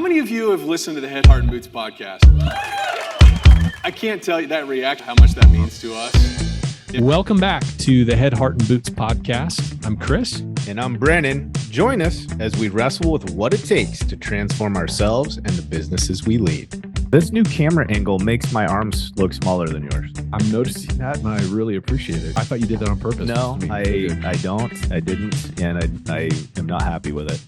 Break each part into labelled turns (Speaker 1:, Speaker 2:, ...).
Speaker 1: many of you have listened to the Head, Heart, and Boots podcast? I can't tell you that reaction, how much that means to us.
Speaker 2: Welcome back to the Head, Heart, and Boots podcast. I'm Chris.
Speaker 3: And I'm Brandon. Join us as we wrestle with what it takes to transform ourselves and the businesses we lead. This new camera angle makes my arms look smaller than yours.
Speaker 2: I'm noticing that, and I really appreciate it. I thought you did that on purpose.
Speaker 3: No, I didn't, and I am not happy with it.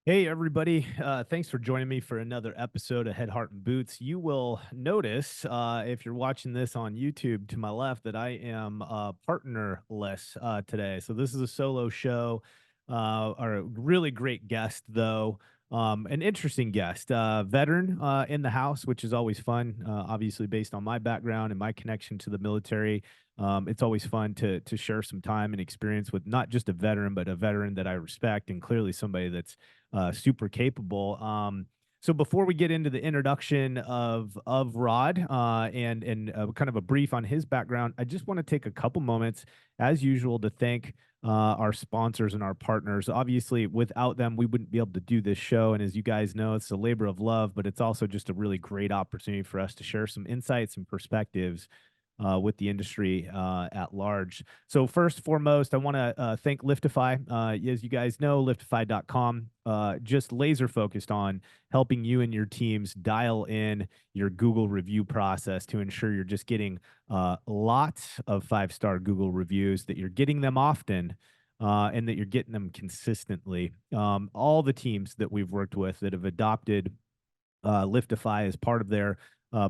Speaker 3: Hey, everybody. Thanks for joining me for another episode of Head, Heart, and Boots. You will notice, if you're watching this on YouTube to my left, that I am partnerless today. So this is a solo show. Our really great guest, though. An interesting guest, veteran in the house, which is always fun, obviously based on my background and my connection to the military. It's always fun to share some time and experience with not just a veteran, but a veteran that I respect and clearly somebody that's super capable. So before we get into the introduction of Rod and kind of a brief on his background, I just want to take a couple moments, as usual, to thank our sponsors and our partners. Obviously, without them, we wouldn't be able to do this show. And as you guys know, it's a labor of love, but it's also just a really great opportunity for us to share some insights and perspectives with the industry at large. So first and foremost, I want to thank Liftify. As you guys know, Liftify.com, just laser focused on helping you and your teams dial in your Google review process to ensure you're just getting lots of 5-star Google reviews, that you're getting them often, and that you're getting them consistently. All the teams that we've worked with that have adopted Liftify as part of their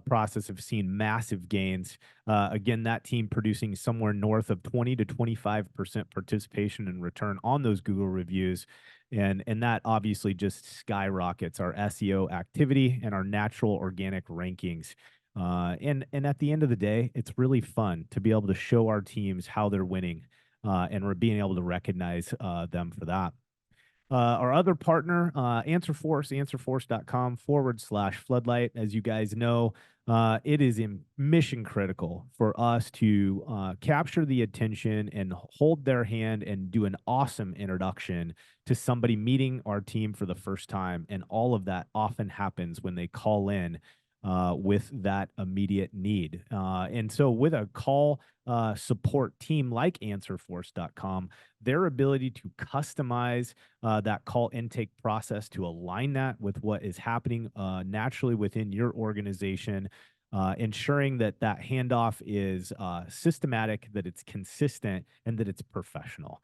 Speaker 3: process have seen massive gains. Again, that team producing somewhere north of 20 to 25% participation and return on those Google reviews. And that obviously just skyrockets our SEO activity and our natural organic rankings. And at the end of the day, it's really fun to be able to show our teams how they're winning and we're being able to recognize them for that. Our other partner, AnswerForce, answerforce.com/floodlight. As you guys know, it is mission critical for us to capture the attention and hold their hand and do an awesome introduction to somebody meeting our team for the first time. And all of that often happens when they call in with that immediate need. And so with a call support team like answerforce.com, their ability to customize that call intake process to align that with what is happening naturally within your organization, ensuring that that handoff is systematic, that it's consistent, and that it's professional.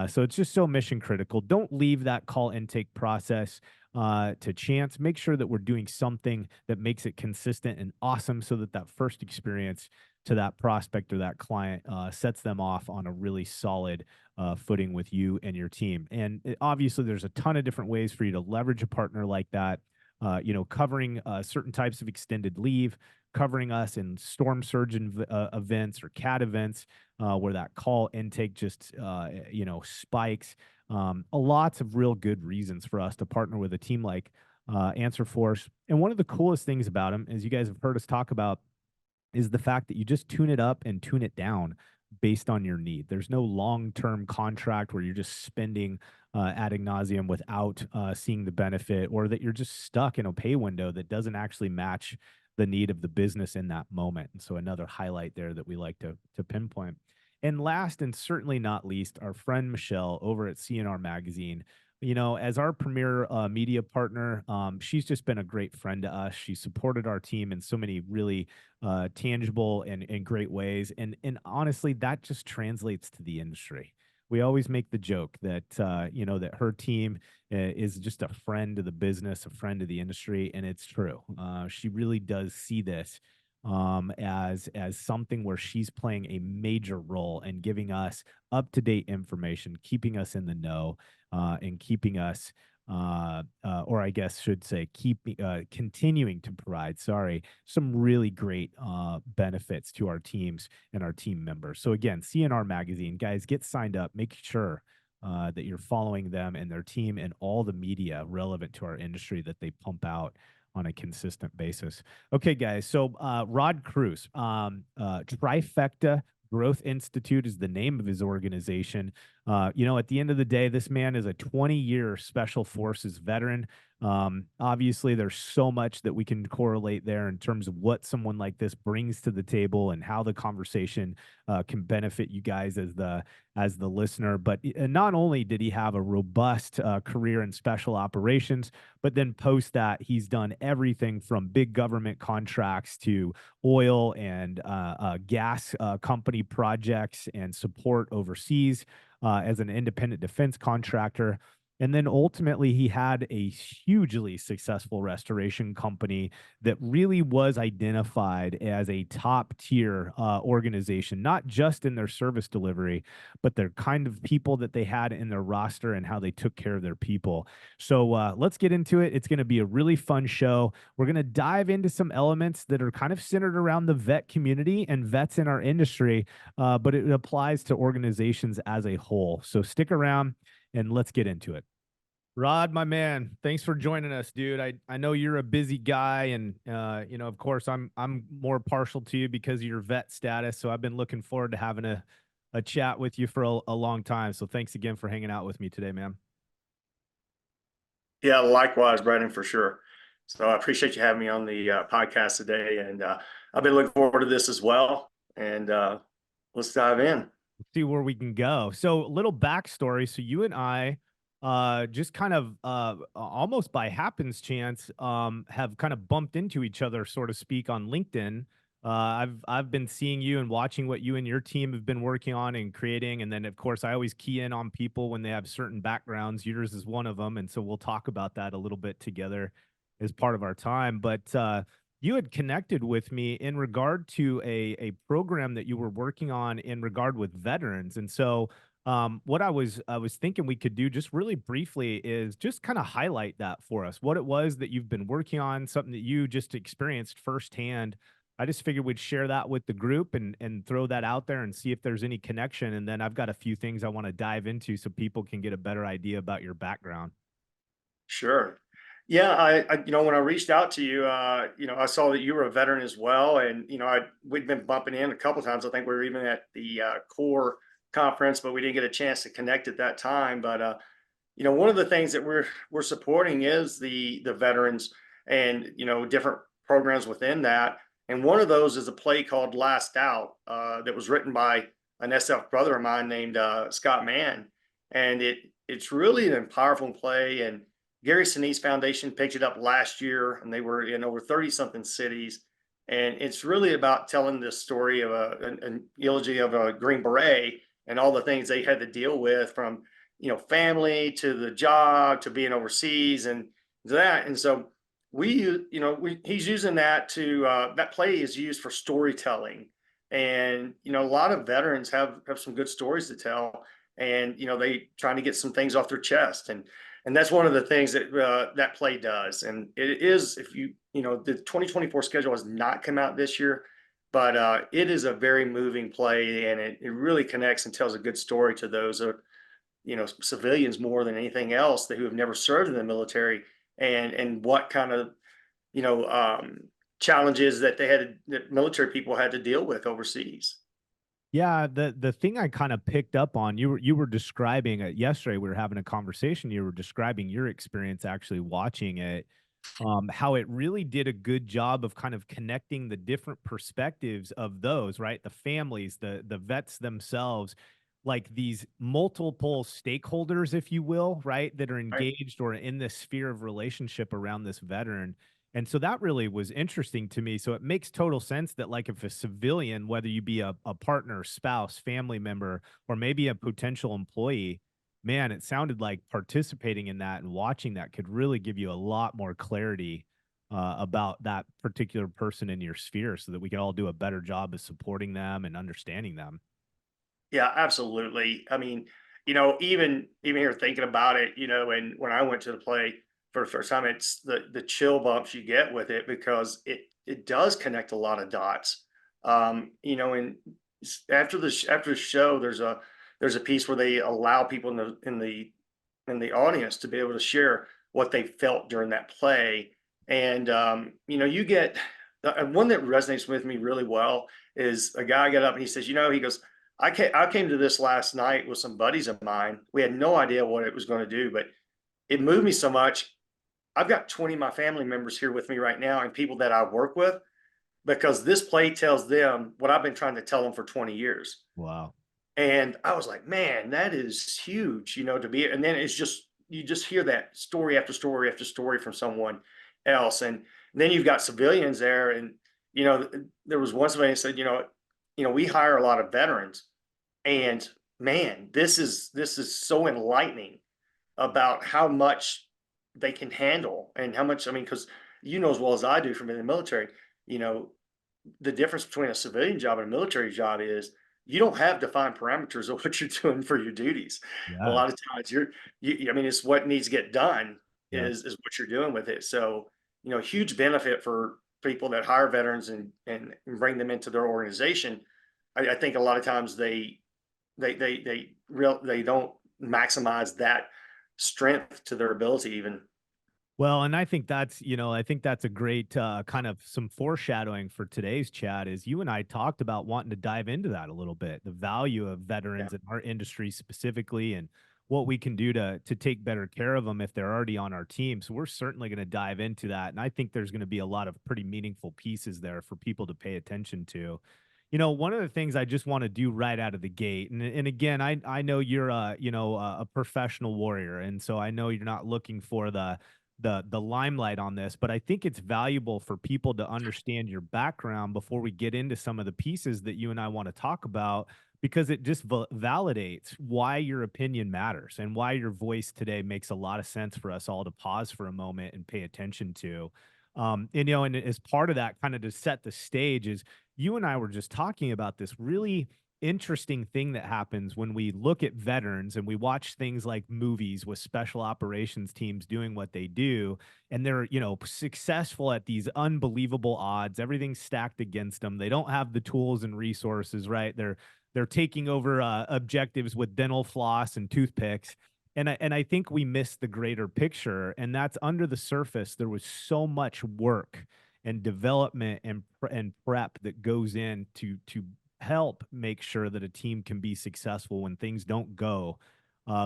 Speaker 3: So it's just so mission critical. Don't leave that call intake process to chance. Make sure that we're doing something that makes it consistent and awesome so that that first experience to that prospect or that client sets them off on a really solid footing with you and your team. And obviously, there's a ton of different ways for you to leverage a partner like that, covering certain types of extended leave, covering us in storm surge events or CAT events where that call intake just, spikes. Lots of real good reasons for us to partner with a team like AnswerForce. And one of the coolest things about them, as you guys have heard us talk about, is the fact that you just tune it up and tune it down based on your need. There's no long-term contract where you're just spending ad nauseum without seeing the benefit, or that you're just stuck in a pay window that doesn't actually match the need of the business in that moment. And so another highlight there that we like to pinpoint. And last and certainly not least, our friend Michelle over at CNR Magazine. As our premier media partner, she's just been a great friend to us. She supported our team in so many really tangible and great ways. And honestly, that just translates to the industry. We always make the joke that, that her team is just a friend to the business, a friend to the industry. And it's true. She really does see this as something where she's playing a major role in giving us up-to-date information, keeping us in the know, and keeping us, or I guess should say, continuing to provide, some really great benefits to our teams and our team members. So again, CNR Magazine, guys, get signed up. Make sure that you're following them and their team and all the media relevant to our industry that they pump out on a consistent basis. Okay, guys. So Rod Cruce, Trifecta Growth Institute is the name of his organization. At the end of the day, this man is a 20-year Special Forces veteran. Obviously, there's so much that we can correlate there in terms of what someone like this brings to the table and how the conversation can benefit you guys as the listener. But not only did he have a robust career in special operations, but then post that he's done everything from big government contracts to oil and gas company projects and support overseas as an independent defense contractor. And then ultimately, he had a hugely successful restoration company that really was identified as a top tier organization, not just in their service delivery, but their kind of people that they had in their roster and how they took care of their people. So let's get into it. It's going to be a really fun show. We're going to dive into some elements that are kind of centered around the vet community and vets in our industry, but it applies to organizations as a whole. So stick around and let's get into it. Rod, my man, thanks for joining us, dude. I know you're a busy guy, and of course, I'm more partial to you because of your vet status. So I've been looking forward to having a chat with you for a long time. So thanks again for hanging out with me today, man.
Speaker 4: Yeah, likewise, Brandon, for sure. So I appreciate you having me on the podcast today, and I've been looking forward to this as well. And let's dive in.
Speaker 3: See where we can go. So a little backstory. So you and I just kind of almost by happenstance have kind of bumped into each other, so to speak, on LinkedIn. I've been seeing you and watching what you and your team have been working on and creating, and then of course I always key in on people when they have certain backgrounds. Yours is one of them, and so we'll talk about that a little bit together as part of our time. But you had connected with me in regard to a program that you were working on in regard with veterans, and so what I was thinking we could do just really briefly is just kind of highlight that for us, what it was that you've been working on, something that you just experienced firsthand. I just figured we'd share that with the group and throw that out there and see if there's any connection. And then I've got a few things I want to dive into so people can get a better idea about your background.
Speaker 4: Sure. Yeah, when I reached out to you, I saw that you were a veteran as well, and we'd been bumping in a couple of times. I think we were even at the core conference, but we didn't get a chance to connect at that time. But one of the things that we're supporting is the veterans, and different programs within that. And one of those is a play called Last Out that was written by an SF brother of mine named Scott Mann, and it's really an powerful play. And Gary Sinise Foundation picked it up last year, and they were in over 30 something cities. And it's really about telling the story of an eulogy of a Green Beret and all the things they had to deal with, from family to the job to being overseas and that. And so he's using that to that play is used for storytelling. And a lot of veterans have some good stories to tell, and they trying to get some things off their chest, and that's one of the things that that play does. And it is, if the 2024 schedule has not come out this year, but it is a very moving play, and it really connects and tells a good story to those civilians more than anything else, who have never served in the military, and what kind of challenges that that military people had to deal with overseas.
Speaker 3: Yeah, the thing I kind of picked up on, you were describing it yesterday. We were having a conversation. You were describing your experience actually watching it, how it really did a good job of kind of connecting the different perspectives of those, right? The families, the vets themselves, like these multiple stakeholders, if you will, right, that are
Speaker 4: Right.
Speaker 3: engaged or in this sphere of relationship around this veteran. And so that really was interesting to me. So it makes total sense that, like, if a civilian, whether you be a partner, spouse, family member, or maybe a potential employee, man, it sounded like participating in that and watching that could really give you a lot more clarity about that particular person in your sphere, so that we can all do a better job of supporting them and understanding them.
Speaker 4: Yeah, absolutely. I mean, even here thinking about it, and when I went to the play for the first time, it's the chill bumps you get with it, because it does connect a lot of dots. And after the show, there's a piece where they allow people in the audience to be able to share what they felt during that play. And you get one that resonates with me really well is a guy got up and he says, he goes, I came to this last night with some buddies of mine. We had no idea what it was going to do, but it moved me so much. I've got 20 of my family members here with me right now and people that I work with because this play tells them what I've been trying to tell them for 20 years.
Speaker 3: Wow.
Speaker 4: And I was like, man, that is huge, to be, and then it's just, you just hear that story after story after story from someone else. And then you've got civilians there. And, there was one civilian said, we hire a lot of veterans and man, this is so enlightening about how much they can handle and how much, I mean, because as well as I do from in the military, you know, the difference between a civilian job and a military job is you don't have defined parameters of what you're doing for your duties. A
Speaker 3: Yeah.
Speaker 4: lot of times I mean, it's what needs to get done
Speaker 3: Yeah.
Speaker 4: is what you're doing with it. So, huge benefit for people that hire veterans and bring them into their organization. I think a lot of times they don't maximize that strength to their ability even.
Speaker 3: Well, and I think that's a great kind of some foreshadowing for today's chat is you and I talked about wanting to dive into that a little bit, the value of
Speaker 4: Yeah,
Speaker 3: veterans in our industry specifically and what we can do to take better care of them if they're already on our team. So we're certainly going to dive into that. And I think there's going to be a lot of pretty meaningful pieces there for people to pay attention to. One of the things I just want to do right out of the gate, and again, I know you're a professional warrior, and so I know you're not looking for the limelight on this, but I think it's valuable for people to understand your background before we get into some of the pieces that you and I want to talk about, because it just validates why your opinion matters and why your voice today makes a lot of sense for us all to pause for a moment and pay attention to. And as part of that, kind of to set the stage, is you and I were just talking about this really interesting thing that happens when we look at veterans and we watch things like movies with special operations teams doing what they do, and they're successful at these unbelievable odds. Everything's stacked against them. They don't have the tools and resources, right? They're taking over objectives with dental floss and toothpicks. And I think we miss the greater picture, and that's under the surface. There was so much work and development and prep that goes in to help make sure that a team can be successful when things don't go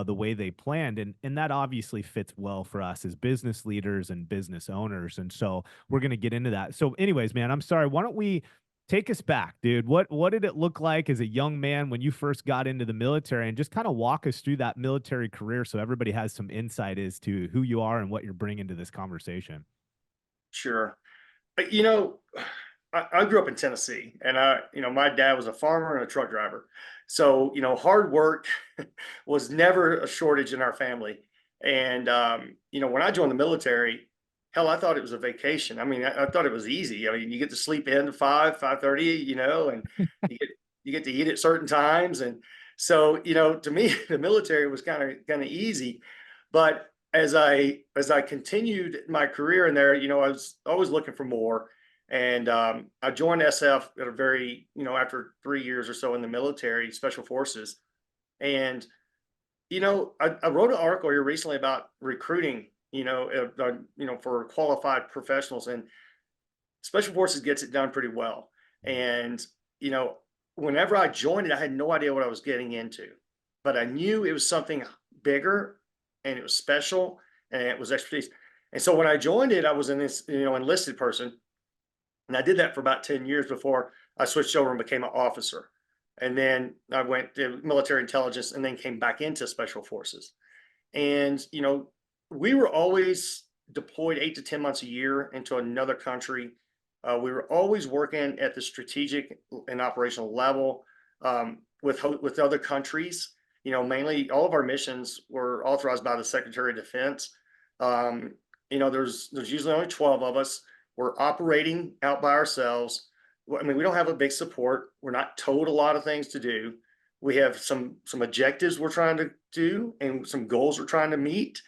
Speaker 3: the way they planned. And that obviously fits well for us as business leaders and business owners. And so we're going to get into that. So anyways, man, I'm sorry. Why don't we take us back, dude? What did it look like as a young man when you first got into the military, and just kind of walk us through that military career so everybody has some insight as to who you are and what you're bringing to this conversation.
Speaker 4: Sure. I grew up in Tennessee and my dad was a farmer and a truck driver. So, hard work was never a shortage in our family. And, when I joined the military, hell, I thought it was a vacation. I mean, I thought it was easy. I mean, you get to sleep in to 5:30, and you get to eat at certain times. And so, to me, the military was kind of easy. But as I continued my career in there, I was always looking for more. And I joined SF at a very, after 3 years or so in the military, special forces. And, I wrote an article here recently about recruiting, for qualified professionals, and special forces gets it done pretty well. And, you know, whenever I joined it, I had no idea what I was getting into, but I knew it was something bigger and it was special and it was expertise. And so when I joined it, I was this, enlisted person. And I did that for about 10 years before I switched over and became an officer. And then I went to military intelligence and then came back into special forces. And, we were always deployed 8 to 10 months a year into another country. We were always working at the strategic and operational level with other countries. Mainly all of our missions were authorized by the Secretary of Defense. There's usually only 12 of us. We're operating out by ourselves. I mean, we don't have a big support. We're not told a lot of things to do. We have some objectives we're trying to do and some goals we're trying to meet.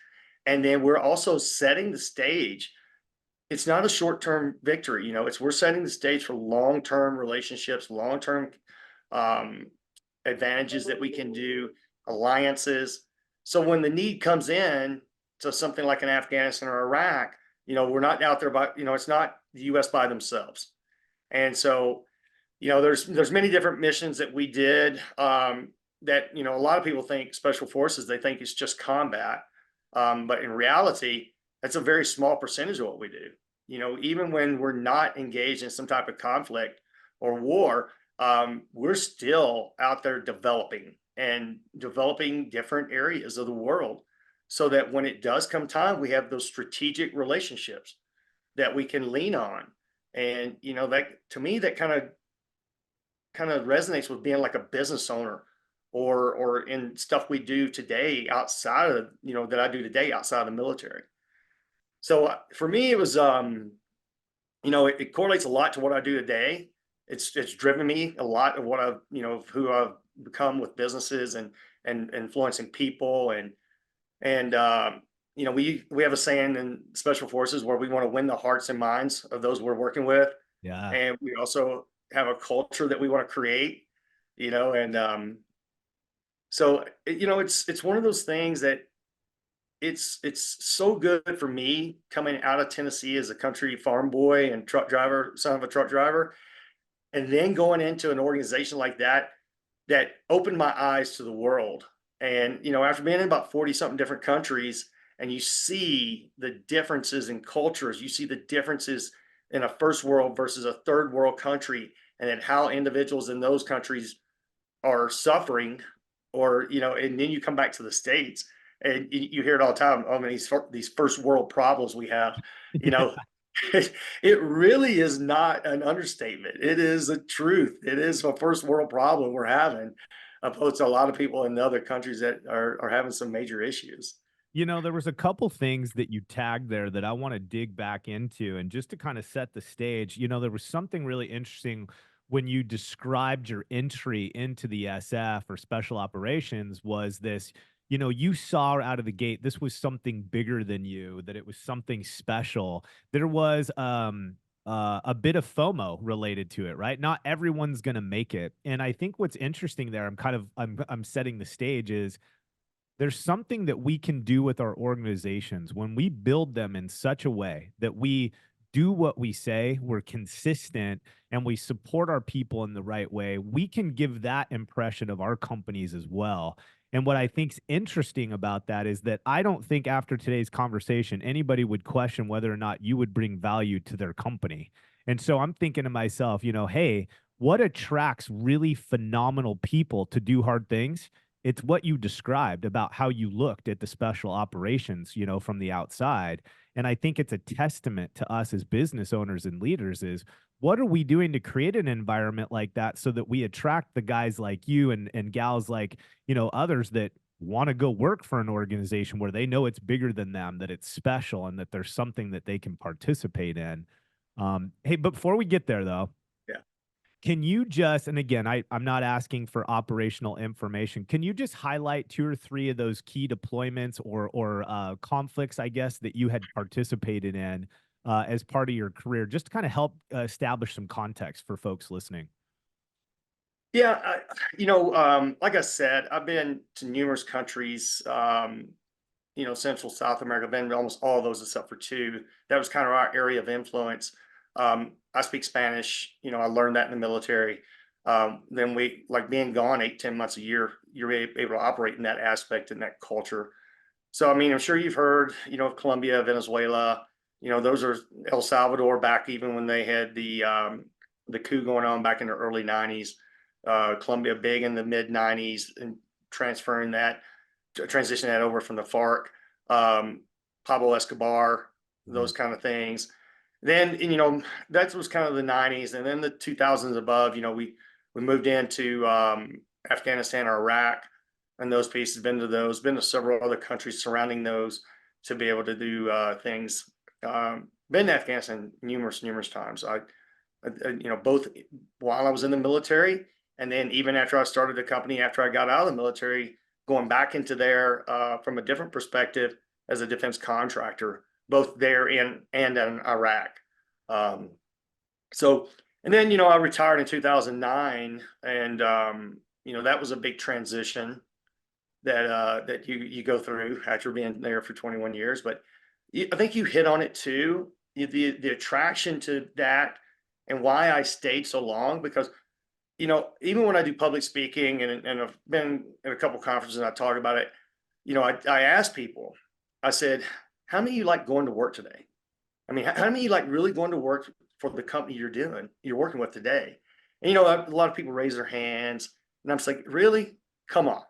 Speaker 4: And then we're also setting the stage. It's not a short-term victory, we're setting the stage for long-term relationships, long-term advantages that we can do, alliances. So when the need comes in to something like an Afghanistan or Iraq, we're not out there by, it's not the US by themselves. And so, there's many different missions that we did that, a lot of people think special forces, they think it's just combat. But in reality, that's a very small percentage of what we do. You know, even when we're not engaged in some type of conflict or war, we're still out there developing different areas of the world so that when it does come time, we have those strategic relationships that we can lean on. And, you know, that to me, that kind of resonates with being like a business owner or in stuff we do today outside of, you know, that I do today outside of the military. So for me, it was, you know, it correlates a lot to what I do today. It's driven me a lot of what I've, you know, who I've become with businesses and influencing people and you know, we have a saying in special forces where we want to win the hearts and minds of those we're working with,
Speaker 3: Yeah.
Speaker 4: and we also have a culture that we want to create, you know, and so you know, it's one of those things that it's so good for me coming out of Tennessee as a country farm boy and truck driver, son of a truck driver, and then going into an organization like that that opened my eyes to the world. And you know, after being in about 40 something different countries, and you see the differences in cultures, you see the differences in a first world versus a third world country, and then how individuals in those countries are suffering, or you know, and then you come back to the states and you hear it all the time. I mean, these first world problems we have, you know, it really is not an understatement. It is a truth. It is a first world problem we're having, opposed to a lot of people in other countries that are having some major issues.
Speaker 3: You know, there was a couple things that you tagged there that I want to dig back into. And just to kind of set the stage, you know, there was something really interesting when you described your entry into the SF or special operations was this, you know, you saw out of the gate, this was something bigger than you, that it was something special. There was a bit of FOMO related to it, right? Not everyone's going to make it. And I think what's interesting there, I'm setting the stage is there's something that we can do with our organizations when we build them in such a way that we do what we say, we're consistent, and we support our people in the right way. We can give that impression of our companies as well. And what I think's interesting about that is that I don't think after today's conversation, anybody would question whether or not you would bring value to their company. And so I'm thinking to myself, you know, hey, what attracts really phenomenal people to do hard things? It's what you described about how you looked at the special operations, you know, from the outside. And I think it's a testament to us as business owners and leaders is what are we doing to create an environment like that so that we attract the guys like you and gals like, you know, others that want to go work for an organization where they know it's bigger than them, that it's special and that there's something that they can participate in. Hey, but before we get there though,
Speaker 4: Yeah.
Speaker 3: can you just, and again, I'm not asking for operational information. Can you just highlight two or three of those key deployments or conflicts, I guess, that you had participated in as part of your career, just to kind of help establish some context for folks listening?
Speaker 4: Yeah, you know, like I said, I've been to numerous countries, you know, Central, South America. I've been to almost all of those except for two. That was kind of our area of influence. I speak Spanish. You know, I learned that in the military. Then we like being gone 8, 10 months a year. You're able to operate in that aspect and that culture. So, I mean, I'm sure you've heard, you know, of Colombia, Venezuela. You know, those are El Salvador back even when they had the coup going on back in the early '90s. Colombia big in the mid '90s and transferring that, transitioning that over from the FARC, Pablo Escobar, those kind of things. Then, you know, that was kind of the '90s, and then the 2000s above. You know, we moved into Afghanistan or Iraq, and those pieces. Been to those, been to several other countries surrounding those to be able to do things. Been to Afghanistan numerous times. You know, both while I was in the military, and then even after I started the company, after I got out of the military, going back into there from a different perspective as a defense contractor, both there and in Iraq. Um, so, and then, you know, I retired in 2009, and you know, that was a big transition that you go through after being there for 21 years. But I think you hit on it too. The attraction to that and why I stayed so long, because you know, even when I do public speaking and I've been in a couple conferences and I talk about it, you know, I ask people, I said, how many of you like going to work today? I mean, how many of you like really going to work for the company you're working with today? And, you know, a lot of people raise their hands, and I'm just like, really? Come on.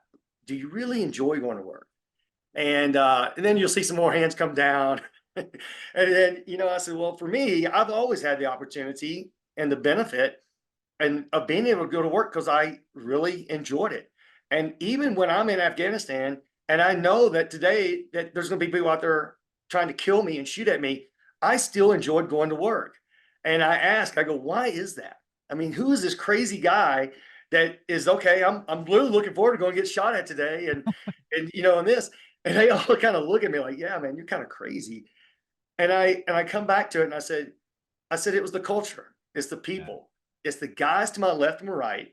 Speaker 4: Do you really enjoy going to work? And then you'll see some more hands come down. And then, you know, I said, well, for me, I've always had the opportunity and the benefit and of being able to go to work because I really enjoyed it. And even when I'm in Afghanistan, and I know that today that there's going to be people out there trying to kill me and shoot at me, I still enjoyed going to work. And I go, why is that? I mean, who is this crazy guy that is okay? I'm really looking forward to going to get shot at today, and you know, and this, and they all kind of look at me like, yeah, man, you're kind of crazy. And I come back to it, and I said it was the culture, it's the people, it's the guys to my left and my right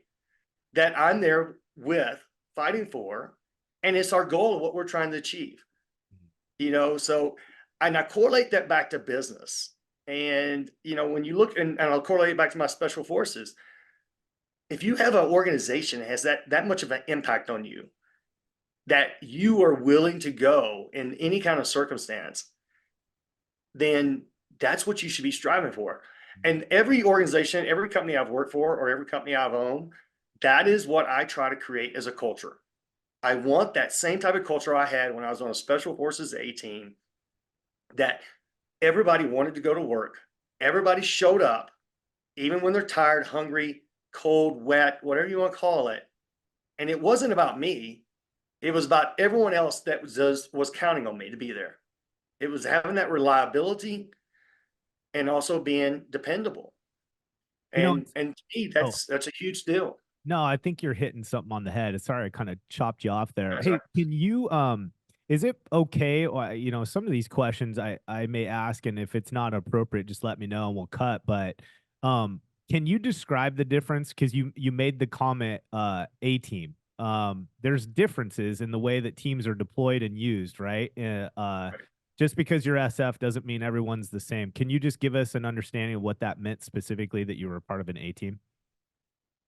Speaker 4: that I'm there with, fighting for, and it's our goal of what we're trying to achieve. You know, so and I correlate that back to business. And you know, when you look, and I'll correlate it back to my special forces. If you have an organization that has that much of an impact on you, that you are willing to go in any kind of circumstance, then that's what you should be striving for. And every organization, every company I've worked for, or every company I've owned, that is what I try to create as a culture. I want that same type of culture I had when I was on a special forces A team, that everybody wanted to go to work. Everybody showed up, even when they're tired, hungry, cold, wet, whatever you want to call it. And it wasn't about me. It was about everyone else that was counting on me to be there. It was having that reliability and also being dependable.
Speaker 3: You know,
Speaker 4: And to me,
Speaker 3: oh,
Speaker 4: that's a huge deal.
Speaker 3: no, I think you're hitting something on the head. Sorry, I kind of chopped you off there.
Speaker 4: That's
Speaker 3: Hey,
Speaker 4: right.
Speaker 3: can you is it okay? Or, you know, some of these questions I may ask, and if it's not appropriate, just let me know and we'll cut. But can you describe the difference? Because you made the comment A team. There's differences in the way that teams are deployed and used, right?
Speaker 4: Right.
Speaker 3: Just because you're SF doesn't mean everyone's the same. Can you just give us an understanding of what that meant specifically that you were a part of an A team?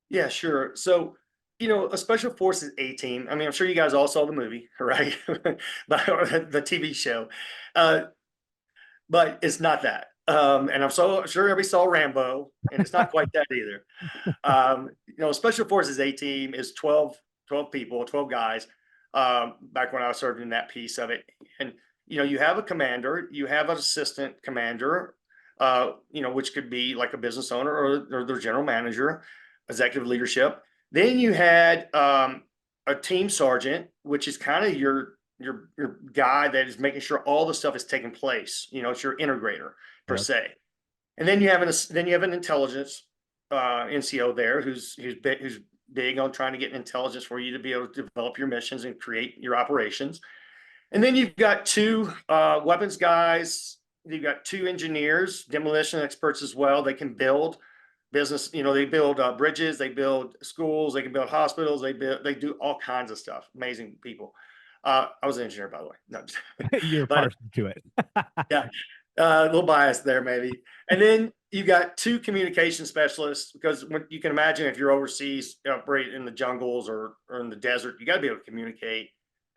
Speaker 4: Yeah, sure. So, you know, a special forces A team. I mean, I'm sure you guys all saw the movie, right? Or the TV show. Uh, but it's not that. And I'm so sure everybody saw Rambo, and it's not quite that either. You know, Special Forces A team is 12 people, 12 guys, back when I was serving in that piece of it. And, you know, you have a commander, you have an assistant commander, you know, which could be like a business owner or their general manager, executive leadership. Then you had a team sergeant, which is kind of your guy that is making sure all the stuff is taking place. You know, it's your integrator per
Speaker 3: Yep.
Speaker 4: se. And then you have an intelligence NCO there who's big on trying to get intelligence for you to be able to develop your missions and create your operations. And then you've got two weapons guys. You've got two engineers, demolition experts as well. They can build business. You know, they build bridges, they build schools, they can build hospitals. They do all kinds of stuff. Amazing people. I was an engineer, by the way. No,
Speaker 3: You're
Speaker 4: but
Speaker 3: partial to it.
Speaker 4: yeah, a little bias there maybe. And then you got two communication specialists, because when you can imagine, if you're overseas, operate in the jungles or in the desert, you got to be able to communicate.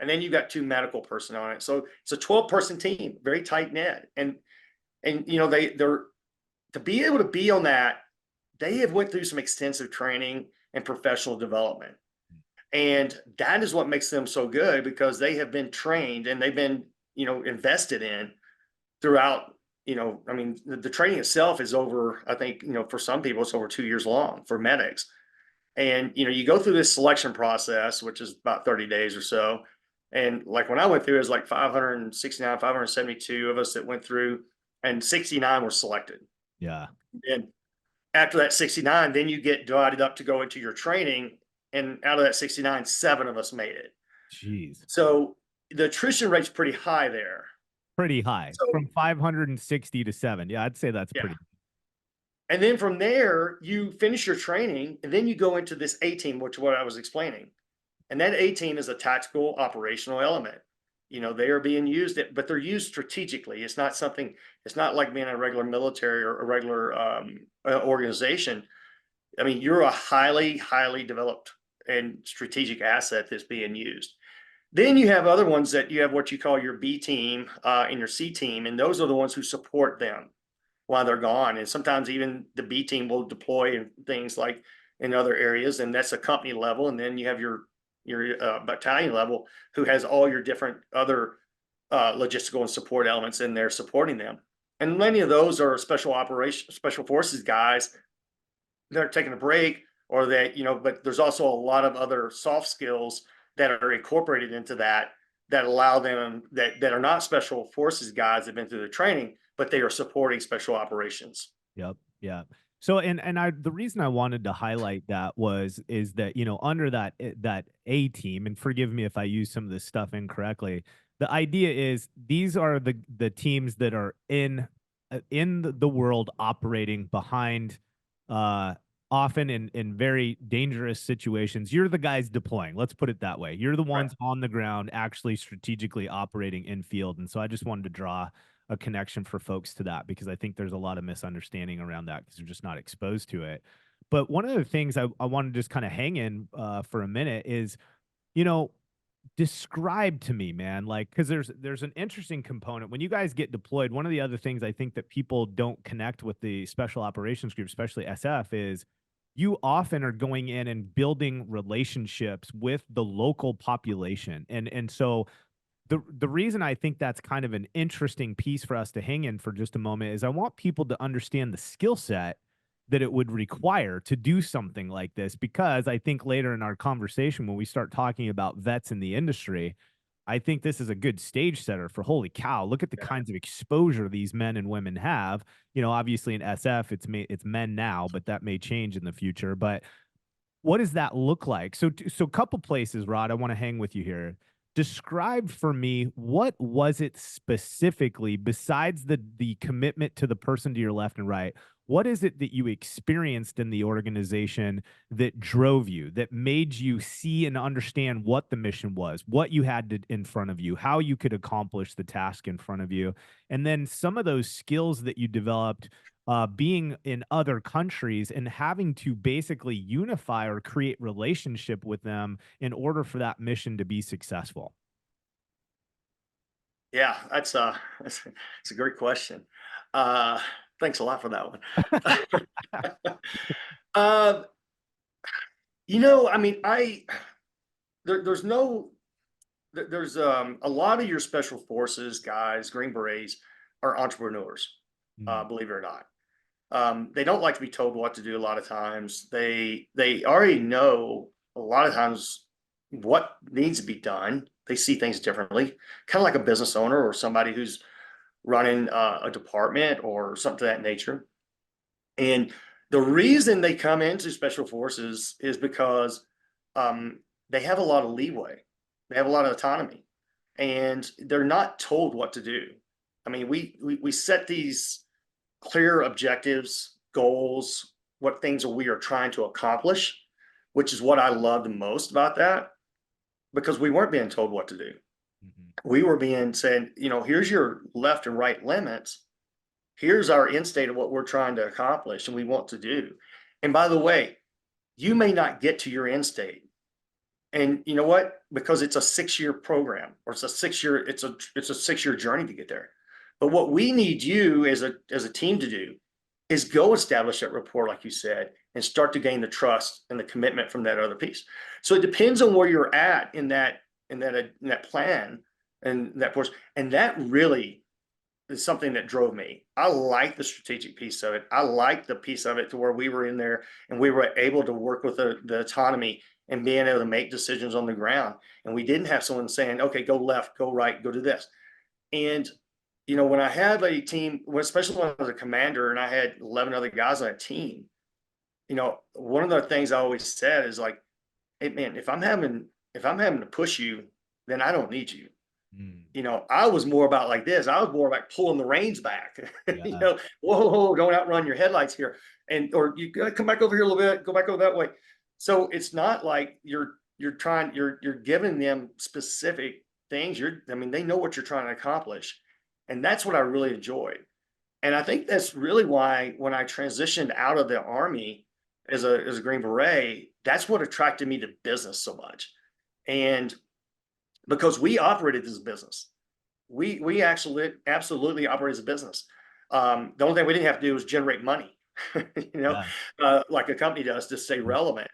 Speaker 4: And then you've got two medical personnel on it. So it's a 12-person team, very tight knit. And you know, they're to be able to be on that, they have went through some extensive training and professional development. And that is what makes them so good, because they have been trained and they've been, you know, invested in throughout. You know, I mean, the training itself is over, I think, you know, for some people, it's over 2 years long for medics. And, you know, you go through this selection process, which is about 30 days or so. And like when I went through, it was like 569, 572 of us that went through, and 69 were selected.
Speaker 3: Yeah.
Speaker 4: And after that 69, then you get divided up to go into your training. And out of that 69, 7 of us made it.
Speaker 3: Jeez.
Speaker 4: So the attrition rate's pretty high there.
Speaker 3: Pretty high.
Speaker 4: So
Speaker 3: From 560 to 7. Yeah, I'd say that's
Speaker 4: yeah.
Speaker 3: pretty.
Speaker 4: And then from there, you finish your training, and then you go into this A team, which is what I was explaining. And that A team is a tactical operational element. You know, they are being used, but they're used strategically. It's not like being a regular military or a regular organization. I mean, you're a highly, highly developed and strategic asset that's being used. Then you have other ones that you have what you call your B team and your C team, and those are the ones who support them while they're gone. And sometimes even the B team will deploy in things like in other areas, and that's a company level. And then you have your battalion level who has all your different other logistical and support elements in there supporting them. And many of those are special forces guys that are taking a break, or that, but there's also a lot of other soft skills that are incorporated into that allow them that are not special forces guys that have been through the training, but they are supporting special operations.
Speaker 3: Yep. Yeah. So, the reason I wanted to highlight that is that, under that A team, and forgive me if I use some of this stuff incorrectly, the idea is these are the teams that are in the world operating behind, often in very dangerous situations. You're the guys deploying. Let's put it that way. You're the ones on the ground actually strategically operating in field. And so I just wanted to draw a connection for folks to that, because I think there's a lot of misunderstanding around that because they're just not exposed to it. But one of the things I want to just kind of hang in for a minute is, describe to me, man, like, because there's an interesting component when you guys get deployed. One of the other things I think that people don't connect with the special operations group, especially SF, is you often are going in and building relationships with the local population. And so the reason I think that's kind of an interesting piece for us to hang in for just a moment is I want people to understand the skill set that it would require to do something like this, because I think later in our conversation, when we start talking about vets in the industry, I think this is a good stage setter for, holy cow, look at the kinds of exposure these men and women have. Obviously in SF, it's men now, but that may change in the future. But what does that look like? So couple places, Rod, I want to hang with you here. Describe for me, what was it specifically, besides the commitment to the person to your left and right? What is it that you experienced in the organization that drove you, that made you see and understand what the mission was, what you had in front of you, how you could accomplish the task in front of you? And then some of those skills that you developed being in other countries and having to basically unify or create relationship with them in order for that mission to be successful.
Speaker 4: Yeah, that's a great question. Thanks a lot for that one. uh, I mean, there's no there's a lot of your special forces guys, Green Berets, are entrepreneurs. Believe it or not. They don't like to be told what to do a lot of times. They already know a lot of times what needs to be done. They see things differently, kind of like a business owner or somebody who's running a department or something of that nature. And the reason they come into special forces is because they have a lot of leeway. They have a lot of autonomy, and they're not told what to do. I mean, we set these clear objectives, goals, what things we are trying to accomplish, which is what I love the most about that, because we weren't being told what to do. We were being said, here's your left and right limits. Here's our end state of what we're trying to accomplish and we want to do. And by the way, you may not get to your end state. And you know what? Because it's a 6-year program, or it's a 6-year journey to get there. But what we need you as a team to do is go establish that rapport, like you said, and start to gain the trust and the commitment from that other piece. So it depends on where you're at in that plan and that course. And that really is something that drove me. I like the strategic piece of it. I like the piece of it to where we were in there and we were able to work with the autonomy and being able to make decisions on the ground. And we didn't have someone saying, okay, go left, go right, go do this. And when I have a team, especially when I was a commander and I had 11 other guys on a team, one of the things I always said is like, hey man, if I'm having to push you, then I don't need you. I was more about like this. I was more about pulling the reins back.
Speaker 3: Yeah.
Speaker 4: Whoa, don't outrun your headlights here. Or you gotta come back over here a little bit, go back over that way. So it's not like you're giving them specific things. They know what you're trying to accomplish. And that's what I really enjoyed. And I think that's really why when I transitioned out of the Army as a Green Beret, that's what attracted me to business so much. And because we operated as a business. We actually absolutely operate as a business. The only thing we didn't have to do was generate money, you know,
Speaker 3: Yeah.
Speaker 4: like a company does to stay relevant.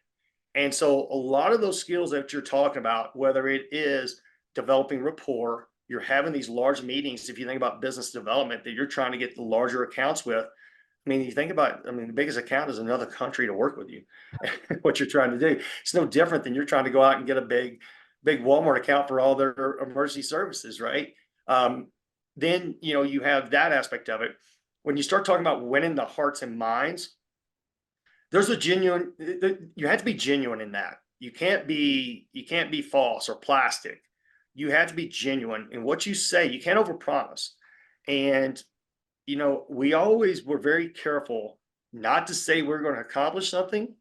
Speaker 4: And so a lot of those skills that you're talking about, whether it is developing rapport, you're having these large meetings. If you think about business development that you're trying to get the larger accounts with, I mean, you think about, I mean, the biggest account is another country to work with you. What you're trying to do, it's no different than you're trying to go out and get a big Walmart account for all their emergency services, right? Then you have that aspect of it. When you start talking about winning the hearts and minds, there's a genuine. You have to be genuine in that. You can't be false or plastic. You have to be genuine in what you say. You can't overpromise. And we always were very careful not to say we're going to accomplish something.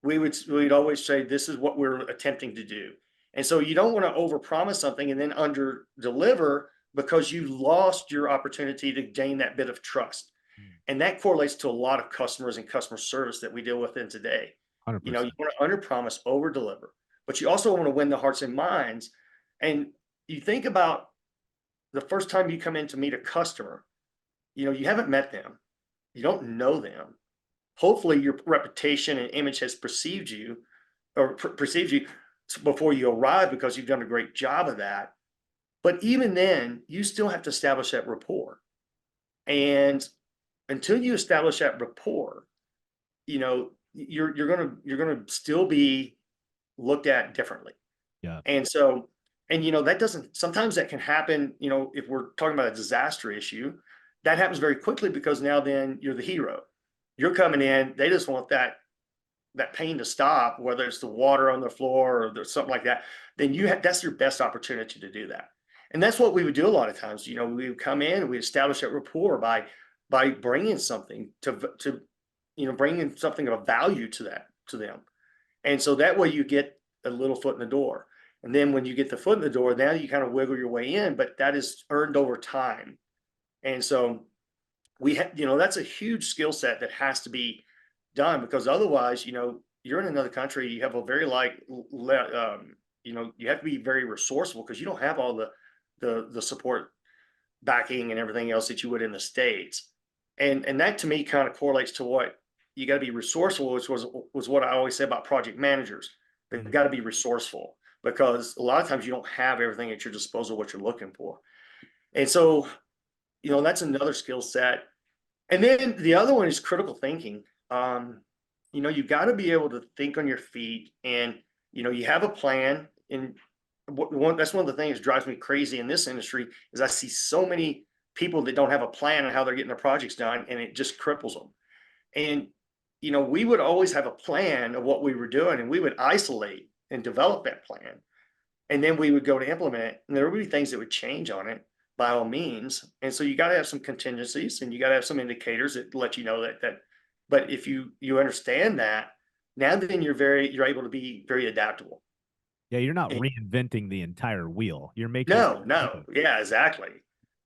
Speaker 4: We'd always say this is what we're attempting to do. And so you don't want to overpromise something and then under deliver because you lost your opportunity to gain that bit of trust. And that correlates to a lot of customers and customer service that we deal with in today. You
Speaker 3: 100%.
Speaker 4: want to under promise, over deliver, but you also want to win the hearts and minds. And you think about the first time you come in to meet a customer, you haven't met them, you don't know them. Hopefully your reputation and image has perceived you or perceived you before you arrive because you've done a great job of that. But even then, you still have to establish that rapport. And until you establish that rapport, you're gonna still be looked at differently.
Speaker 3: Yeah.
Speaker 4: And so, that doesn't, sometimes that can happen, if we're talking about a disaster issue, that happens very quickly because now then you're the hero. You're coming in, they just want that pain to stop, whether it's the water on the floor or there's something like that, then that's your best opportunity to do that. And that's what we would do a lot of times. We would come in and we establish that rapport by bringing something to bringing something of value to them. And so that way you get a little foot in the door. And then when you get the foot in the door, now you kind of wiggle your way in, but that is earned over time. And so that's a huge skill set that has to be done because otherwise, you're in another country, you have a very you have to be very resourceful because you don't have all the support backing and everything else that you would in the States. And that to me kind of correlates to what you got to be resourceful, which was what I always say about project managers. They've got to be resourceful because a lot of times you don't have everything at your disposal, what you're looking for. And so, that's another skill set. And then the other one is critical thinking. You got to be able to think on your feet and, you have a plan. And that's one of the things that drives me crazy in this industry is I see so many people that don't have a plan on how they're getting their projects done, and it just cripples them. And, we would always have a plan of what we were doing, and we would isolate and develop that plan. And then we would go to implement it, and there would be things that would change on it by all means. And so you got to have some contingencies and you got to have some indicators that let you know that, but if you understand that, now then you're able to be very adaptable.
Speaker 3: Yeah. You're not
Speaker 4: And
Speaker 3: reinventing the entire wheel. You're making
Speaker 4: no. Yeah, exactly.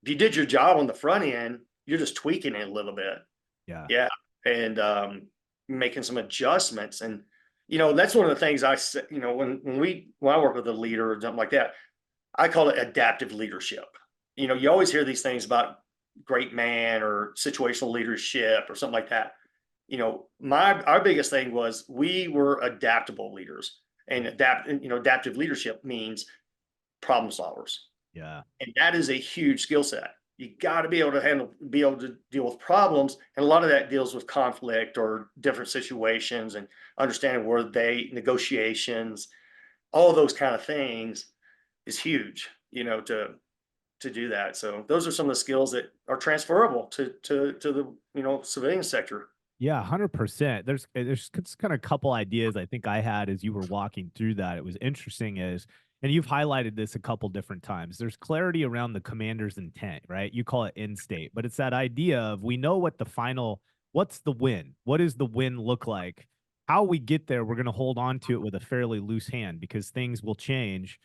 Speaker 4: If you did your job on the front end, you're just tweaking it a little bit.
Speaker 3: Yeah.
Speaker 4: Yeah. And making some adjustments. And, that's one of the things I say, when I work with a leader or something like that, I call it adaptive leadership. You always hear these things about great man or situational leadership or something like that. Our biggest thing was we were adaptable leaders, and adaptive leadership means problem solvers.
Speaker 3: Yeah.
Speaker 4: And that is a huge skill set. You got to be able to deal with problems. And a lot of that deals with conflict or different situations and understanding negotiations, all of those kind of things is huge, to do that. So those are some of the skills that are transferable to the civilian sector.
Speaker 3: Yeah, 100%. There's just kind of a couple ideas I think I had as you were walking through that. It was interesting and you've highlighted this a couple different times. There's clarity around the commander's intent, right? You call it end state, but it's that idea of we know what's the win? What does the win look like? How we get there, we're going to hold on to it with a fairly loose hand because things will change.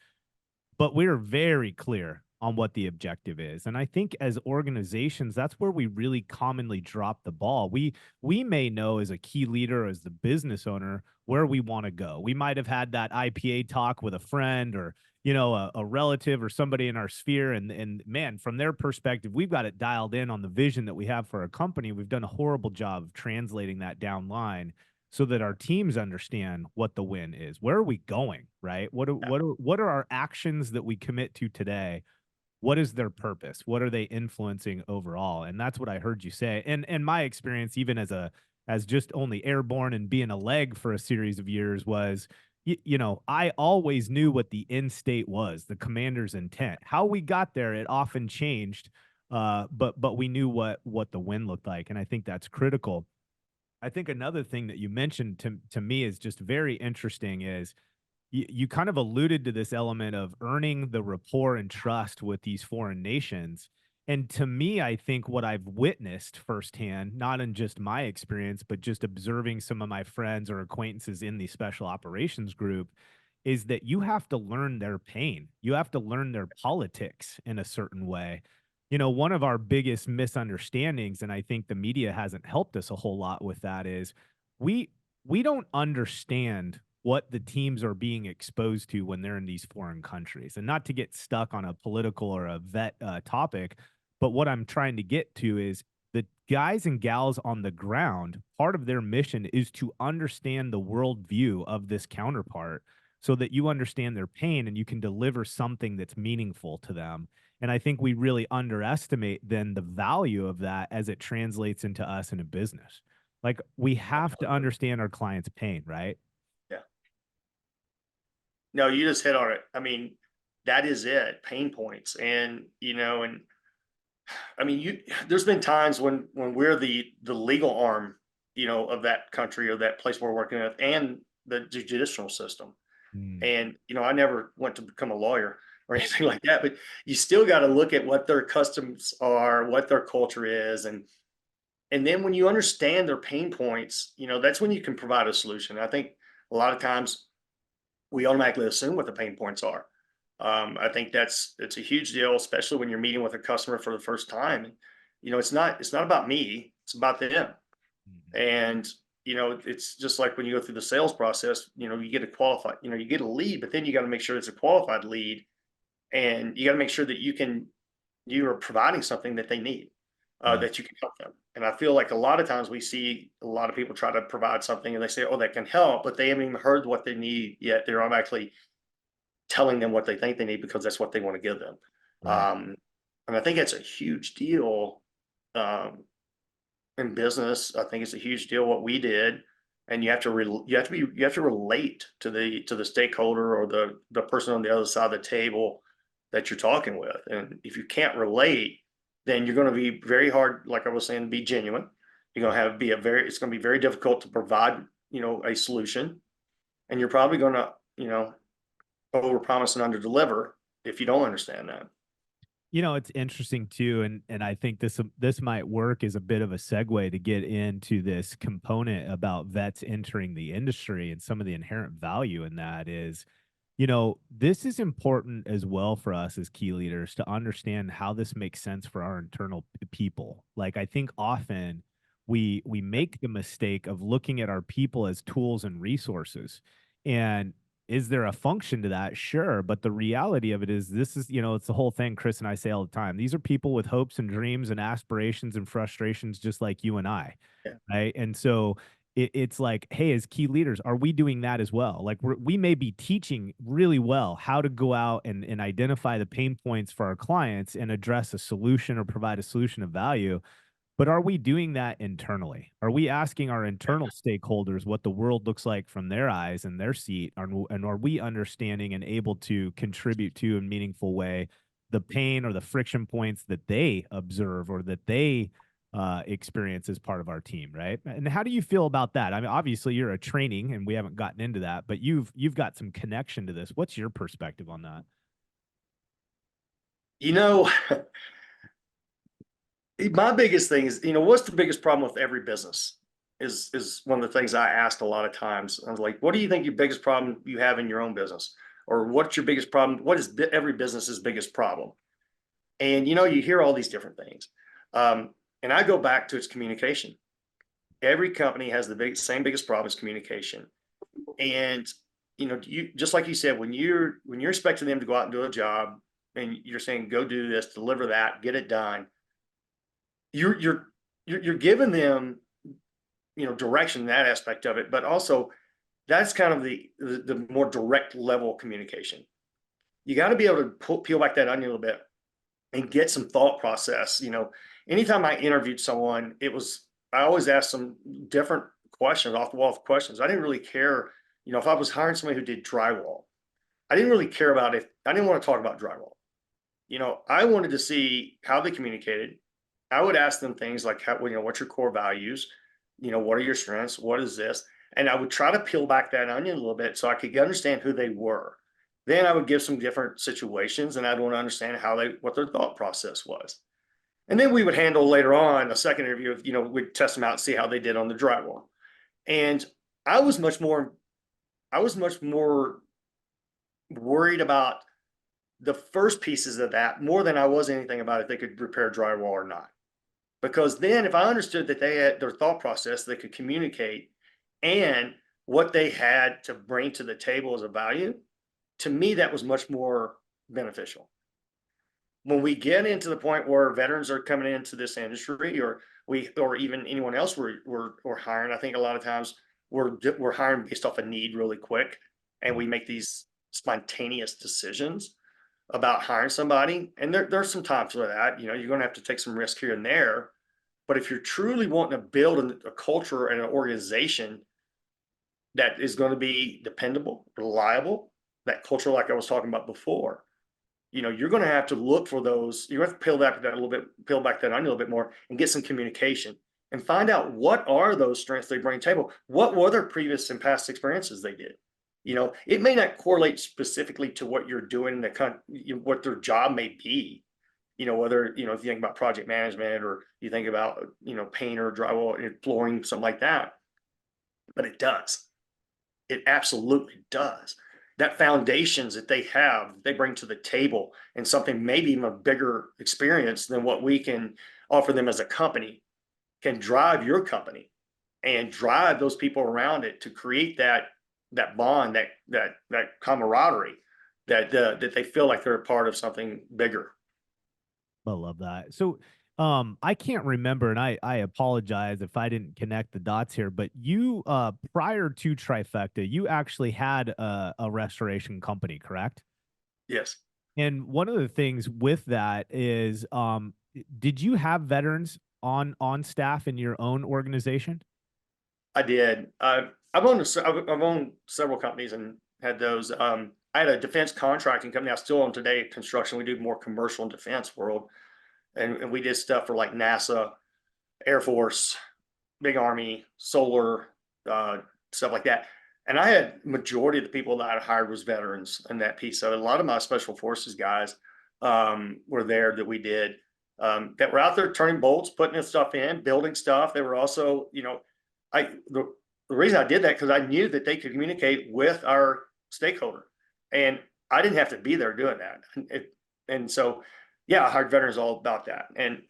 Speaker 3: But we're very clear on what the objective is. And I think as organizations, that's where we really commonly drop the ball. We may know as a key leader, as the business owner, where we want to go. We might have had that IPA talk with a friend or, a relative or somebody in our sphere. And man, from their perspective, we've got it dialed in on the vision that we have for our company. We've done a horrible job of translating that down line so that our teams understand what the win is. Where are we going, right? What are our actions that we commit to today? What is their purpose? What are they influencing overall? And that's what I heard you say. And my experience, even as just only airborne and being a leg for a series of years, was I always knew what the end state was, the commander's intent. How we got there, it often changed, but we knew what the win looked like, and I think that's critical. I think another thing that you mentioned to me is just very interesting is you kind of alluded to this element of earning the rapport and trust with these foreign nations. And to me, I think what I've witnessed firsthand, not in just my experience, but just observing some of my friends or acquaintances in the special operations group, is that you have to learn their pain. You have to learn their politics in a certain way. One of our biggest misunderstandings, and I think the media hasn't helped us a whole lot with that, is we we don't understand what the teams are being exposed to when they're in these foreign countries. And not to get stuck on a political or a vet topic, but what I'm trying to get to is the guys and gals on the ground, part of their mission is to understand the worldview of this counterpart so that you understand their pain and you can deliver something that's meaningful to them. And I think we really underestimate then the value of that as it translates into us in a business. Like we have to understand our client's pain, right?
Speaker 4: Yeah. No, you just hit on it. I mean, that is it, pain points. And, and I mean, there's been times when we're the legal arm, of that country or that place we're working with and the judicial system.
Speaker 3: Mm.
Speaker 4: And, I never went to become a lawyer or anything like that, but you still got to look at what their customs are, what their culture is. And then when you understand their pain points, that's when you can provide a solution. I think a lot of times we automatically assume what the pain points are. I think it's a huge deal, especially when you're meeting with a customer for the first time. It's not about me, it's about them.
Speaker 3: Mhm.
Speaker 4: And it's just like when you go through the sales process, you get a qualified, you get a lead, but then you got to make sure it's a qualified lead, and you got to make sure that you are providing something that they need,
Speaker 3: Yeah.
Speaker 4: that you can help them. And I feel like a lot of times we see a lot of people try to provide something and they say, "Oh, that can help," but they haven't even heard what they need yet. They're actually telling them what they think they need because that's what they want to give them.
Speaker 3: Right.
Speaker 4: And I think it's a huge deal. Um, in business, I think it's a huge deal what we did, and you have to relate to the stakeholder or the person on the other side of the table that you're talking with. And if you can't relate, then you're going to be very hard, like I was saying, to be genuine. You're going to it's going to be very difficult to provide, a solution, and you're probably going to, overpromise and underdeliver if you don't understand that.
Speaker 3: It's interesting too, and I think this might work as a bit of a segue to get into this component about vets entering the industry and some of the inherent value in that is, this is important as well for us as key leaders to understand how this makes sense for our internal people. Like I think often we make the mistake of looking at our people as tools and resources. And is there a function to that? Sure. But the reality of it is this is, it's the whole thing Chris and I say all the time. These are people with hopes and dreams and aspirations and frustrations just like you and I.
Speaker 4: Yeah.
Speaker 3: Right. And so it's like, hey, as key leaders, are we doing that as well? Like we may be teaching really well how to go out and identify the pain points for our clients and address a solution or provide a solution of value. But are we doing that internally? Are we asking our internal stakeholders what the world looks like from their eyes and their seat? And are we understanding and able to contribute to in a meaningful way the pain or the friction points that they observe or that they experience as part of our team, right? And how do you feel about that? I mean, obviously you're a training, and we haven't gotten into that, but you've got some connection to this. What's your perspective on that?
Speaker 4: You know, my biggest thing is, what's the biggest problem with every business is one of the things I asked a lot of times. I was like, what do you think your biggest problem you have in your own business? Or what's your biggest problem? What is every business's biggest problem? And, you hear all these different things. And I go back to its communication. Every company has the same biggest problem is communication. And, you just like you said, when you're expecting them to go out and do a job and you're saying, go do this, deliver that, get it done, you're giving them, direction in that aspect of it, but also that's kind of the more direct level of communication. You got to be able to peel back that onion a little bit and get some thought process. Anytime I interviewed someone, I always asked some different questions, off the wall questions. I didn't really care, if I was hiring somebody who did drywall, I didn't really care about I didn't want to talk about drywall. I wanted to see how they communicated. I would ask them things like, what's your core values? What are your strengths? What is this? And I would try to peel back that onion a little bit so I could understand who they were. Then I would give some different situations and I'd want to understand what their thought process was. And then we would handle later on a second interview of, we'd test them out and see how they did on the drywall. And I was much more worried about the first pieces of that more than I was anything about if they could repair drywall or not. Because then if I understood that they had their thought process, they could communicate and what they had to bring to the table as a value, to me, that was much more beneficial. When we get into the point where veterans are coming into this industry or even anyone else we're hiring, I think a lot of times we're hiring based off a need really quick. And we make these spontaneous decisions about hiring somebody. And there's some times for that, you're going to have to take some risk here and there. But if you're truly wanting to build a culture and an organization that is going to be dependable, reliable, that culture, like I was talking about before, you're going to have to look for those. You have to peel back that onion a little bit more and get some communication and find out what are those strengths they bring to the table. What were their previous and past experiences they did? It may not correlate specifically to what you're doing, what their job may be. Whether, if you think about project management or you think about, painter, drywall, flooring, something like that. But it does. It absolutely does. That foundations that they bring to the table and something maybe even a bigger experience than what we can offer them as a company can drive your company and drive those people around it to create that bond, that camaraderie that they feel like they're a part of something bigger.
Speaker 3: I love that. So I can't remember, and I apologize if I didn't connect the dots here, but you prior to Trifecta, you actually had a restoration company, correct?
Speaker 4: Yes.
Speaker 3: And one of the things with that is, did you have veterans on staff in your own organization?
Speaker 4: I did. I've owned several companies and had those. I had a defense contracting company. I still own today construction. We do more commercial and defense world. And we did stuff for like NASA, Air Force, big Army, solar, stuff like that. And I had majority of the people that I hired was veterans in that piece. So a lot of my special forces guys were there that we did that were out there turning bolts, putting this stuff in, building stuff. They were also, the reason I did that because I knew that they could communicate with our stakeholder, and I didn't have to be there doing that. And so, yeah, I hired veterans all about that. And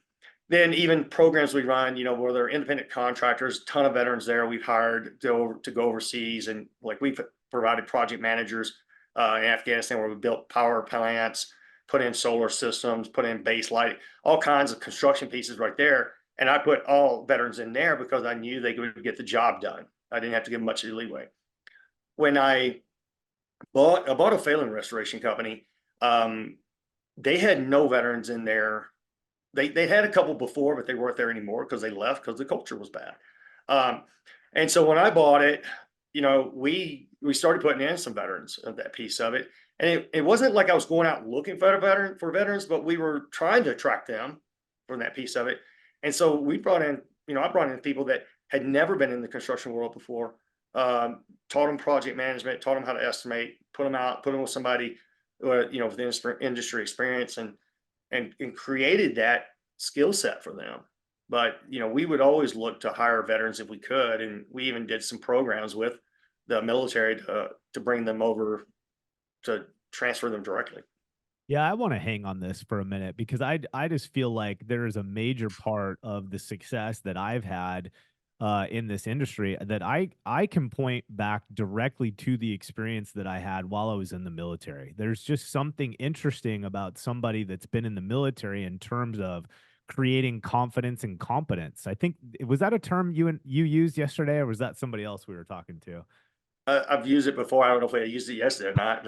Speaker 4: then even programs we run, where they're independent contractors, ton of veterans there we've hired to go overseas. And like we've provided project managers in Afghanistan where we built power plants, put in solar systems, put in base light, all kinds of construction pieces right there. And I put all veterans in there because I knew they could get the job done. I didn't have to give them much leeway. When I bought a failing restoration company, they had no veterans in there. They had a couple before, but they weren't there anymore because they left because the culture was bad. And so when I bought it, we started putting in some veterans of that piece of it. And it wasn't like I was going out looking for veterans, but we were trying to attract them from that piece of it. And so we brought in, I brought in people that had never been in the construction world before, taught them project management, taught them how to estimate, put them with somebody, with industry experience and created that skill set for them. But, we would always look to hire veterans if we could. And we even did some programs with the military to bring them over to transfer them directly.
Speaker 3: Yeah, I want to hang on this for a minute because I just feel like there is a major part of the success that I've had in this industry that I can point back directly to the experience that I had while I was in the military. There's just something interesting about somebody that's been in the military in terms of creating confidence and competence. I think was that a term you used yesterday, or was that somebody else we were talking to?
Speaker 4: I've used it before. I don't know if I used it yesterday or not.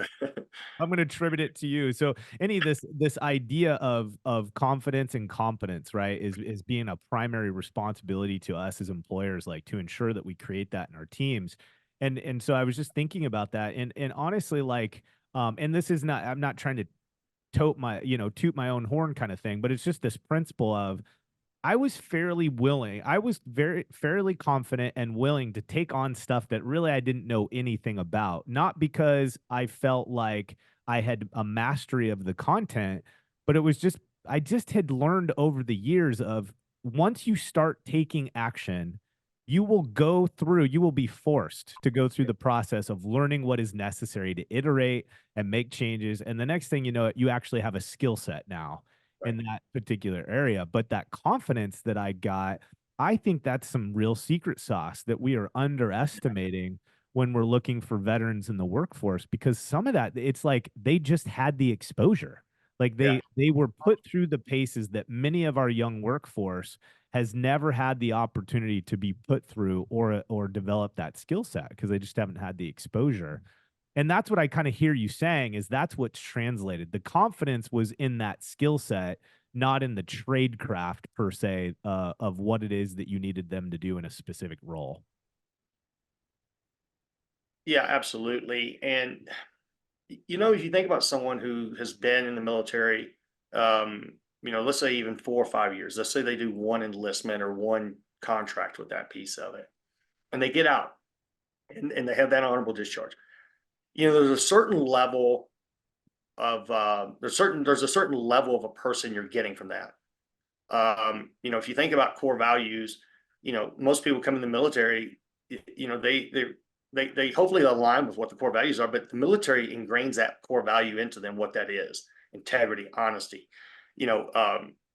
Speaker 3: I'm going to attribute it to you. So any of this idea of confidence and competence, right, is being a primary responsibility to us as employers, like to ensure that we create that in our teams. And so I was just thinking about that, and honestly, like, and this is not, I'm not trying to toot my own horn kind of thing, but it's just this principle of I was fairly willing. I was very fairly confident and willing to take on stuff that really I didn't know anything about. Not because I felt like I had a mastery of the content, but it was just I just had learned over the years of once you start taking action, you will be forced to go through the process of learning what is necessary to iterate and make changes. And the next thing you know, you actually have a skill set now in that particular area. But that confidence that I got, I think that's some real secret sauce that we are underestimating when we're looking for veterans in the workforce, because some of that, it's like they just had the exposure. Like
Speaker 4: Yeah.
Speaker 3: they were put through the paces that many of our young workforce has never had the opportunity to be put through or develop that skill set because they just haven't had the exposure. And that's what I kind of hear you saying is that's what's translated. The confidence was in that skill set, not in the trade craft per se, of what it is that you needed them to do in a specific role.
Speaker 4: Yeah, absolutely. And if you think about someone who has been in the military, let's say even 4 or 5 years, let's say they do one enlistment or one contract with that piece of it, and they get out and they have that honorable discharge. There's a certain level of there's a certain level of a person you're getting from that. If you think about core values, most people come in the military, they hopefully align with what the core values are, but the military ingrains that core value into them, what that is: integrity, honesty,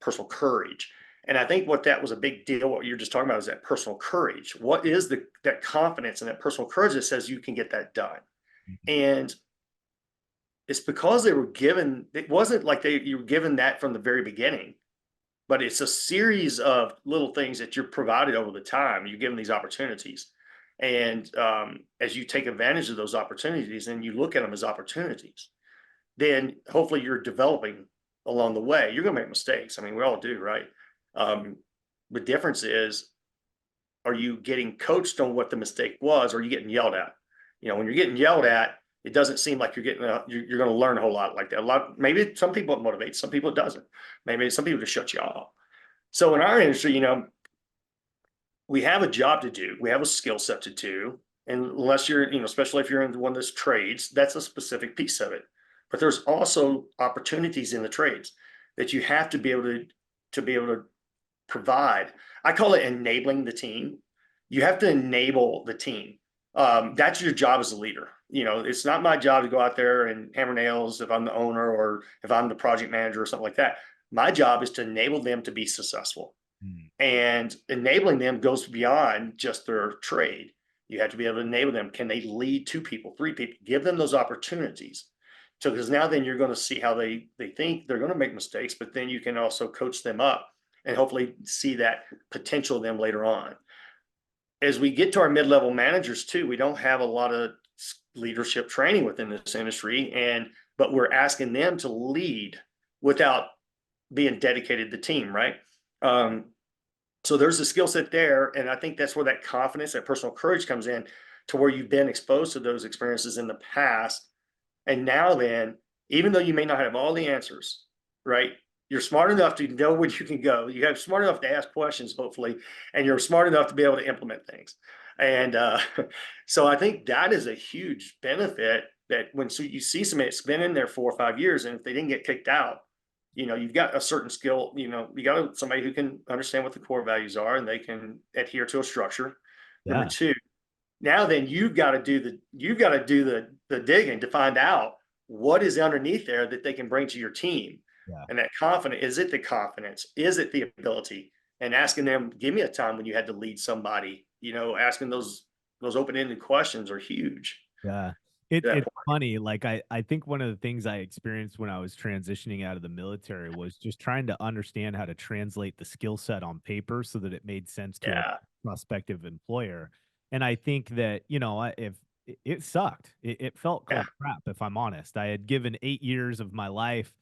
Speaker 4: personal courage. And I think what that was a big deal, what you're just talking about, is that personal courage. What is that confidence and that personal courage that says you can get that done? And it's because they were given, it wasn't like you were given that from the very beginning, but it's a series of little things that you're provided over the time. You're given these opportunities. And as you take advantage of those opportunities and you look at them as opportunities, then hopefully you're developing along the way. You're going to make mistakes. I mean, we all do, right? Um, the difference is, are you getting coached on what the mistake was, or are you getting yelled at? When you're getting yelled at, it doesn't seem like you're getting you're going to learn a whole lot like that. Maybe some people it motivates, some people it doesn't. Maybe some people just shut you off. So in our industry, we have a job to do, we have a skill set to do, and unless you're, especially if you're in one of those trades, that's a specific piece of it. But there's also opportunities in the trades that you have to be able to provide. I call it enabling the team. You have to enable the team. That's your job as a leader. It's not my job to go out there and hammer nails if I'm the owner or if I'm the project manager or something like that. My job is to enable them to be successful.
Speaker 3: Mm.
Speaker 4: And enabling them goes beyond just their trade. You have to be able to enable them. Can they lead 2 people, 3 people? Give them those opportunities. So, because now then you're going to see how they think. They're going to make mistakes, but then you can also coach them up and hopefully see that potential in them later on. As we get to our mid-level managers too, we don't have a lot of leadership training within this industry, but we're asking them to lead without being dedicated to the team, right? So there's a skill set there, and I think that's where that confidence, that personal courage comes in, to where you've been exposed to those experiences in the past, and now then, even though you may not have all the answers, right? You're smart enough to know where you can go. You have smart enough to ask questions, hopefully, and you're smart enough to be able to implement things. And so I think that is a huge benefit, that you see somebody that's been in there 4 or 5 years, and if they didn't get kicked out, you've got a certain skill. You got somebody who can understand what the core values are and they can adhere to a structure. Number
Speaker 3: Yeah.
Speaker 4: two, now then you've got to do the digging to find out what is underneath there that they can bring to your team.
Speaker 3: Yeah.
Speaker 4: And that confidence, is it the confidence? Is it the ability? And asking them, give me a time when you had to lead somebody, asking those open-ended questions are huge.
Speaker 3: Yeah.
Speaker 4: That
Speaker 3: It's funny. Like I think one of the things I experienced when I was transitioning out of the military was just trying to understand how to translate the skill set on paper so that it made sense to a
Speaker 4: Yeah.
Speaker 3: prospective employer. And I think that, if it sucked, it felt
Speaker 4: Yeah.
Speaker 3: like crap, if I'm honest. I had given 8 years of my life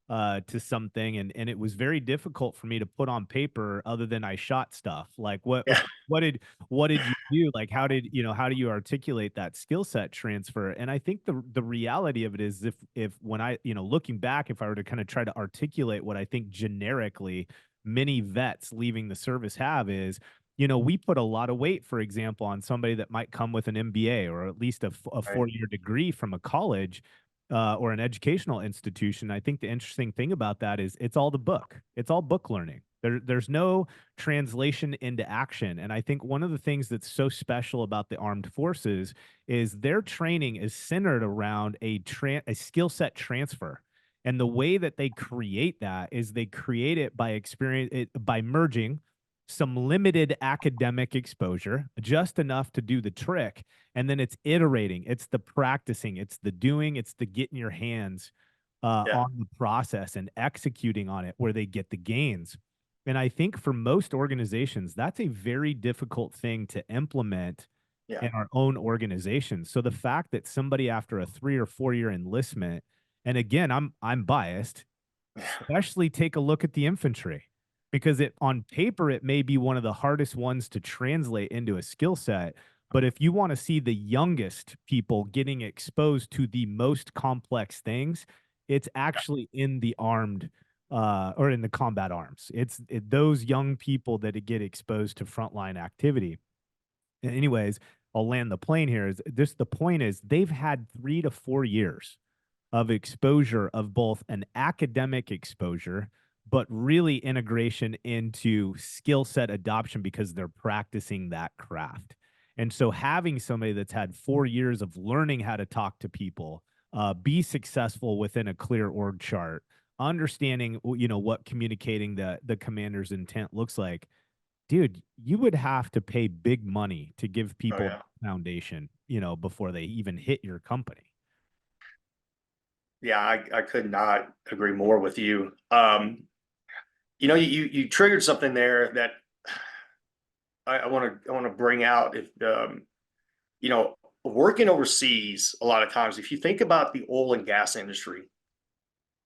Speaker 3: to something, and it was very difficult for me to put on paper other than I shot stuff. Like what
Speaker 4: Yeah.
Speaker 3: what did what did you do? Like how do you articulate that skill set transfer? And I think the reality of it is, if when I, looking back, if I were to kind of try to articulate what I think generically many vets leaving the service have is, we put a lot of weight, for example, on somebody that might come with an MBA or at least a
Speaker 4: Right.
Speaker 3: 4-year degree from a college or an educational institution. I think the interesting thing about that is it's all the book. It's all book learning. There's no translation into action. And I think one of the things that's so special about the armed forces is their training is centered around a skill set transfer. And the way that they create that is they create it by merging some limited academic exposure, just enough to do the trick. And then it's iterating, it's the practicing, it's the doing, it's the getting your hands
Speaker 4: Yeah.
Speaker 3: on the process and executing on it where they get the gains. And I think for most organizations, that's a very difficult thing to implement
Speaker 4: Yeah.
Speaker 3: in our own organizations. So the fact that somebody after a 3 or 4 year enlistment, and again, I'm biased, especially take a look at the infantry, because it on paper it may be one of the hardest ones to translate into a skill set. But if you want to see the youngest people getting exposed to the most complex things, it's actually in the armed or in the combat arms. Those young people that get exposed to frontline activity. Anyways, I'll land the plane here. Is this the point is they've had 3 to 4 years of exposure of both an academic exposure, but really integration into skill set adoption because they're practicing that craft. And so having somebody that's had 4 years of learning how to talk to people, be successful within a clear org chart, understanding, what communicating the commander's intent looks like, dude, you would have to pay big money to give
Speaker 4: Oh
Speaker 3: people
Speaker 4: yeah.
Speaker 3: a foundation, before they even hit your company.
Speaker 4: Yeah. I could not agree more with you. You triggered something there that I want to bring out. If you know, working overseas, a lot of times, if you think about the oil and gas industry,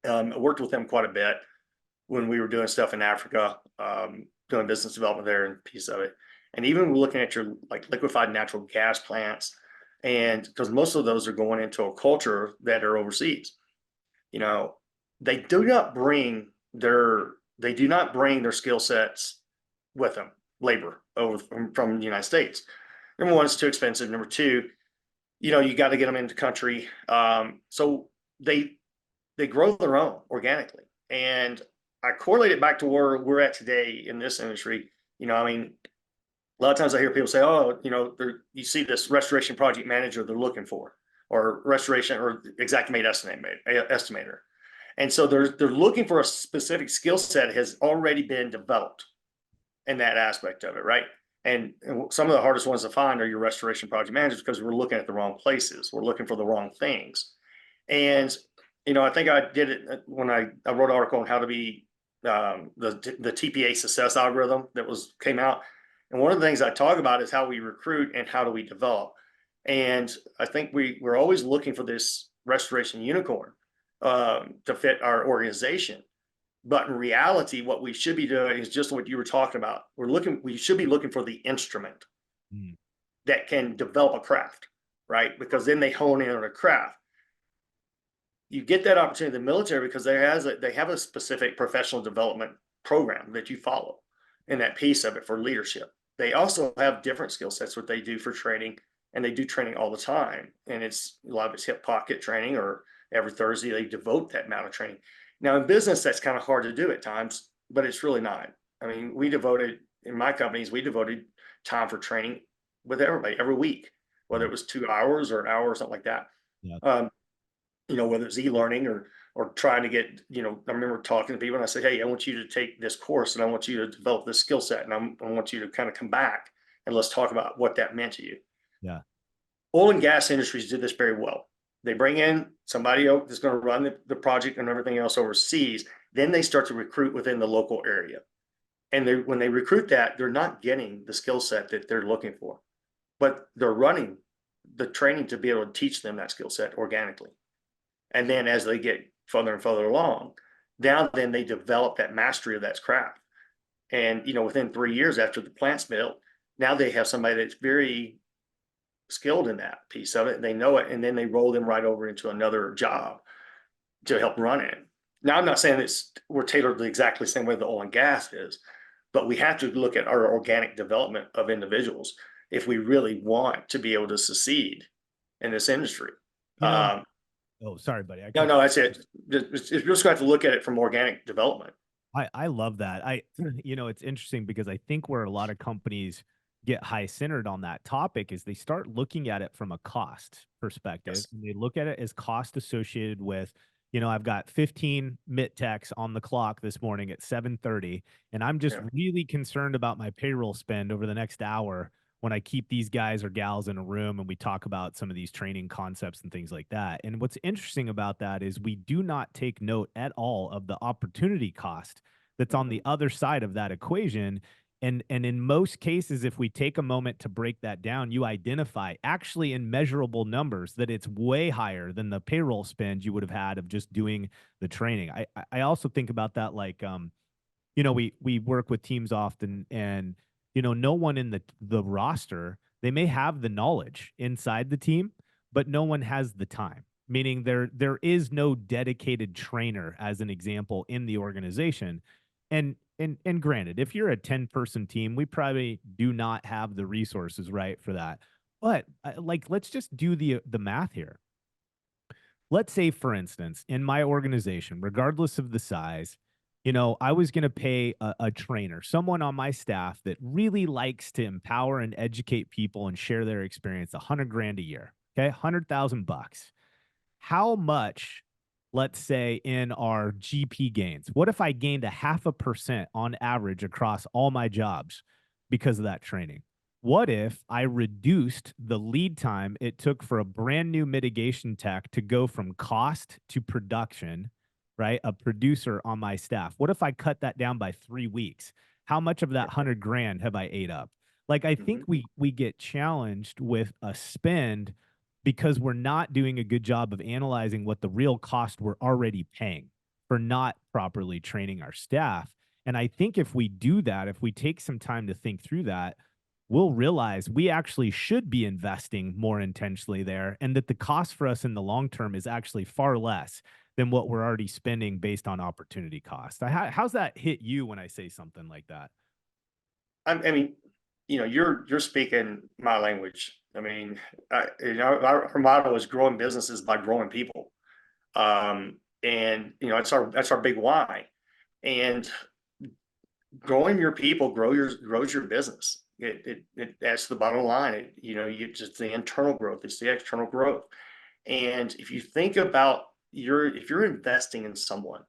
Speaker 4: I worked with them quite a bit when we were doing stuff in Africa, doing business development there and piece of it. And even looking at your like liquefied natural gas plants, and because most of those are going into a culture that are overseas, you know, they do not bring they do not bring their skill sets with them, labor over from the United States. Number one, it's too expensive. Number two, you got to get them into country. So they grow their own organically. And I correlate it back to where we're at today in this industry. I mean, a lot of times I hear people say, "Oh, you see this restoration project manager they're looking for, or restoration or exact made estimator," and so they're looking for a specific skill set has already been developed in that aspect of it, right? And some of the hardest ones to find are your restoration project managers because we're looking at the wrong places, we're looking for the wrong things, and I think I did it when I wrote an article on how to be the TPA success algorithm that came out. And one of the things I talk about is how we recruit and how do we develop. And I think we're always looking for this restoration unicorn to fit our organization. But in reality, what we should be doing is just what you were talking about. We should be looking for the instrument
Speaker 3: Mm.
Speaker 4: that can develop a craft, right? Because then they hone in on a craft. You get that opportunity in the military because they have a specific professional development program that you follow in that piece of it for leadership. They also have different skill sets what they do for training, and they do training all the time. And a lot of it's hip pocket training, or every Thursday they devote that amount of training. Now in business, that's kind of hard to do at times, but it's really not. I mean, in my companies, we devoted time for training with everybody every week, whether it was 2 hours or an hour or something like that.
Speaker 3: Yeah.
Speaker 4: whether it's e-learning or trying to get, I remember talking to people and I said, hey, I want you to take this course and I want you to develop this skill set and I want you to kind of come back and let's talk about what that meant to you.
Speaker 3: Yeah.
Speaker 4: Oil and gas industries did this very well. They bring in somebody that's going to run the project and everything else overseas. Then they start to recruit within the local area. And when they recruit that, they're not getting the skill set that they're looking for, but they're running the training to be able to teach them that skill set organically. And then as they get further and further along, then they develop that mastery of that craft. And, within 3 years after the plant's built, now they have somebody that's very skilled in that piece of it. And they know it. And then they roll them right over into another job to help run it. Now, I'm not saying we're tailored the exactly same way the oil and gas is, but we have to look at our organic development of individuals if we really want to be able to succeed in this industry.
Speaker 3: Oh, sorry, buddy.
Speaker 4: No, that's it. You're just going to have to look at it from organic development.
Speaker 3: I love that. It's interesting because I think where a lot of companies get high centered on that topic is they start looking at it from a cost perspective.
Speaker 4: Yes.
Speaker 3: And they look at it as cost associated with, I've got 15 MIT techs on the clock this morning at 7:30, and I'm just really concerned about my payroll spend over the next hour when I keep these guys or gals in a room and we talk about some of these training concepts and things like that. And what's interesting about that is we do not take note at all of the opportunity cost that's on the other side of that equation. And in most cases, if we take a moment to break that down, you identify actually in measurable numbers that it's way higher than the payroll spend you would have had of just doing the training. I also think about that like, we work with teams often and, no one in the roster, they may have the knowledge inside the team, but no one has the time. Meaning there is no dedicated trainer, as an example, in the organization. And granted, if you're a 10-person team, we probably do not have the resources, right, for that. But let's just do the math here. Let's say, for instance, in my organization, regardless of the size, I was going to pay a trainer, someone on my staff that really likes to empower and educate people and share their experience, $100,000 a year. Okay. $100,000. How much, let's say, in our GP gains? What if I gained 0.5% on average across all my jobs because of that training? What if I reduced the lead time it took for a brand new mitigation tech to go from cost to production, right? A producer on my staff. What if I cut that down by 3 weeks? How much of that $100,000 have I ate up? Like, I think we get challenged with a spend because we're not doing a good job of analyzing what the real cost we're already paying for not properly training our staff. And I think if we do that, if we take some time to think through that, we'll realize we actually should be investing more intentionally there, and that the cost for us in the long term is actually far less than what we're already spending based on opportunity cost. How's that hit you when I say something like that?
Speaker 4: I mean, you're speaking my language. I mean, our motto is growing businesses by growing people. And that's our big why. And growing your people grows your business. That's the bottom line. You just the internal growth, it's the external growth. And if you think about if you're investing in someone,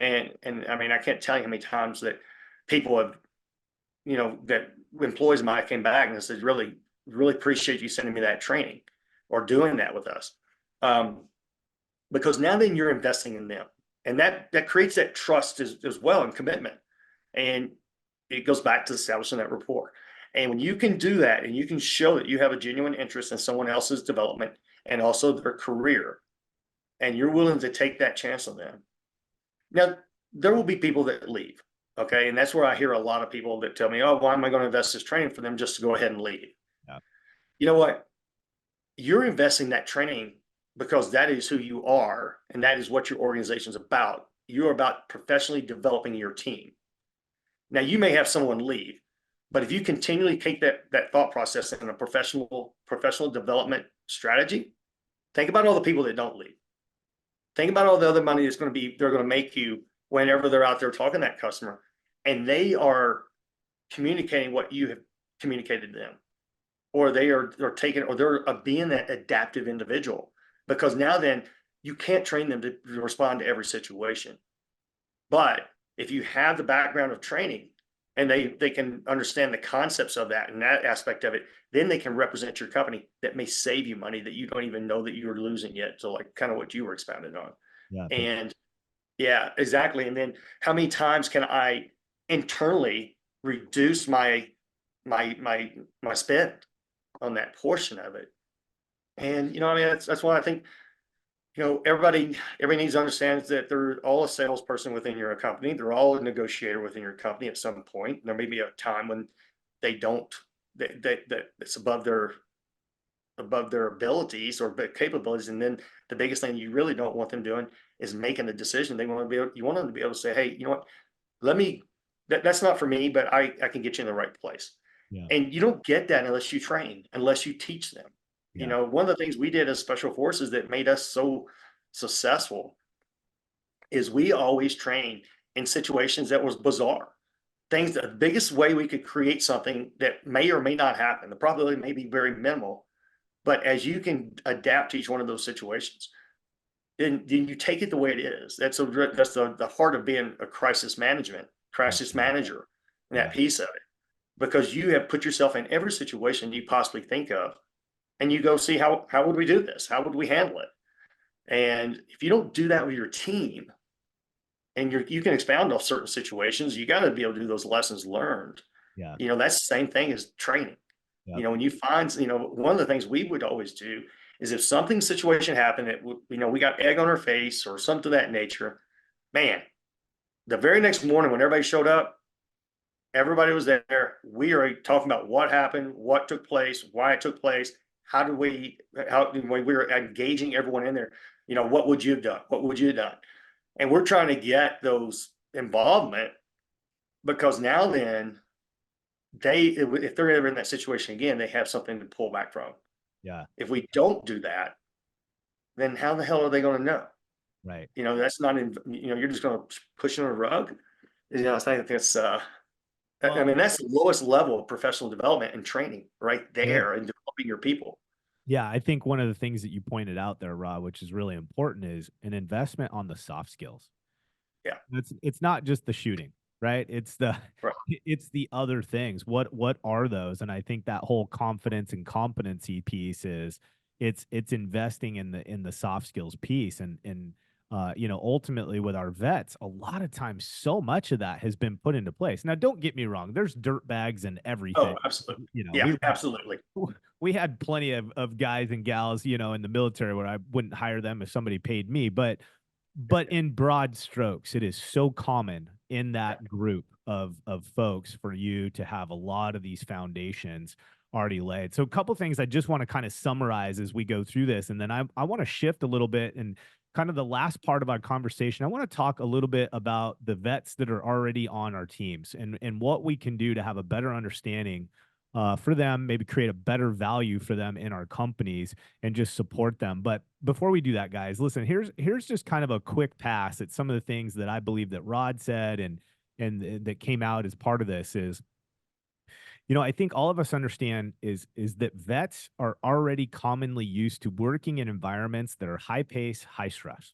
Speaker 4: and I mean, I can't tell you how many times that people have, that employees of mine came back and said, really, really appreciate you sending me that training or doing that with us. Because now then you're investing in them, and that creates that trust as well and commitment. And it goes back to establishing that rapport. And when you can do that and you can show that you have a genuine interest in someone else's development and also their career, and you're willing to take that chance on them. Now, there will be people that leave. Okay. And that's where I hear a lot of people that tell me, oh, why am I going to invest this training for them just to go ahead and leave?
Speaker 3: Yeah.
Speaker 4: You know what? You're investing that training because that is who you are. And that is what your organization is about. You're about professionally developing your team. Now, you may have someone leave, but if you continually take that thought process in a professional development strategy, think about all the people that don't leave. Think about all the other money they're going to make you whenever they're out there talking to that customer, and they are communicating what you have communicated to them, or they're taking, or they're being that adaptive individual, because now then you can't train them to respond to every situation. But if you have the background of training and they can understand the concepts of that and that aspect of it, then they can represent your company that may save you money that you don't even know that you're losing yet. So like kind of what you were expounded on.
Speaker 3: Yeah.
Speaker 4: And yeah, exactly. And then how many times can I internally reduce my spend on that portion of it? And I mean, that's why I think everybody needs to understand that they're all a salesperson within your company. They're all a negotiator within your company at some point. There may be a time when they don't that it's above their abilities or capabilities. And then the biggest thing you really don't want them doing is making a decision. You want them to be able to say, hey, you know what, let me that's not for me, but I can get you in the right place.
Speaker 3: Yeah.
Speaker 4: And you don't get that unless you train, unless you teach them.
Speaker 3: Yeah.
Speaker 4: One of the things we did as special forces that made us so successful is we always trained in situations that was bizarre. Things that the biggest way we could create something that may or may not happen, the probability may be very minimal, but as you can adapt to each one of those situations, then you take it the way it is. That's the heart of being a crisis manager, and that piece of it, because you have put yourself in every situation you possibly think of, and you go see how would we do this? How would we handle it? And if you don't do that with your team, and you can expound off certain situations, you got to be able to do those lessons learned.
Speaker 3: Yeah.
Speaker 4: That's the same thing as training.
Speaker 3: Yep.
Speaker 4: When you find, one of the things we would always do is if something situation happened that, we got egg on our face or something of that nature, man, the very next morning when everybody showed up, everybody was there. We are talking about what happened, what took place, why it took place. When we were engaging everyone in there, what would you have done? What would you have done? And we're trying to get those involvement, because now then if they're ever in that situation again, they have something to pull back from.
Speaker 3: Yeah.
Speaker 4: If we don't do that, then how the hell are they going to know?
Speaker 3: Right.
Speaker 4: That's not you're just going to push it on a rug. I think that's I mean, that's the lowest level of professional development and training right there, and developing your people.
Speaker 3: Yeah, I think one of the things that you pointed out there, Rod, which is really important, is an investment on the soft skills.
Speaker 4: Yeah.
Speaker 3: It's not just the shooting, right? It's the
Speaker 4: Right.
Speaker 3: it's the other things. What are those? And I think that whole confidence and competency piece is it's investing in the soft skills piece. And ultimately with our vets, a lot of times so much of that has been put into place. Now, don't get me wrong, there's dirt bags and everything.
Speaker 4: Oh, absolutely.
Speaker 3: You know,
Speaker 4: Yeah, absolutely.
Speaker 3: we had plenty of guys and gals, in the military where I wouldn't hire them if somebody paid me, but in broad strokes, it is so common in that group of folks for you to have a lot of these foundations already laid. So a couple things I just want to kind of summarize as we go through this, and then I want to shift a little bit, and kind of the last part of our conversation, I want to talk a little bit about the vets that are already on our teams and what we can do to have a better understanding for them, maybe create a better value for them in our companies and just support them. But before we do that, guys, listen, here's just kind of a quick pass at some of the things that I believe that Rod said and that came out as part of this is, I think all of us understand is that vets are already commonly used to working in environments that are high pace, high stress.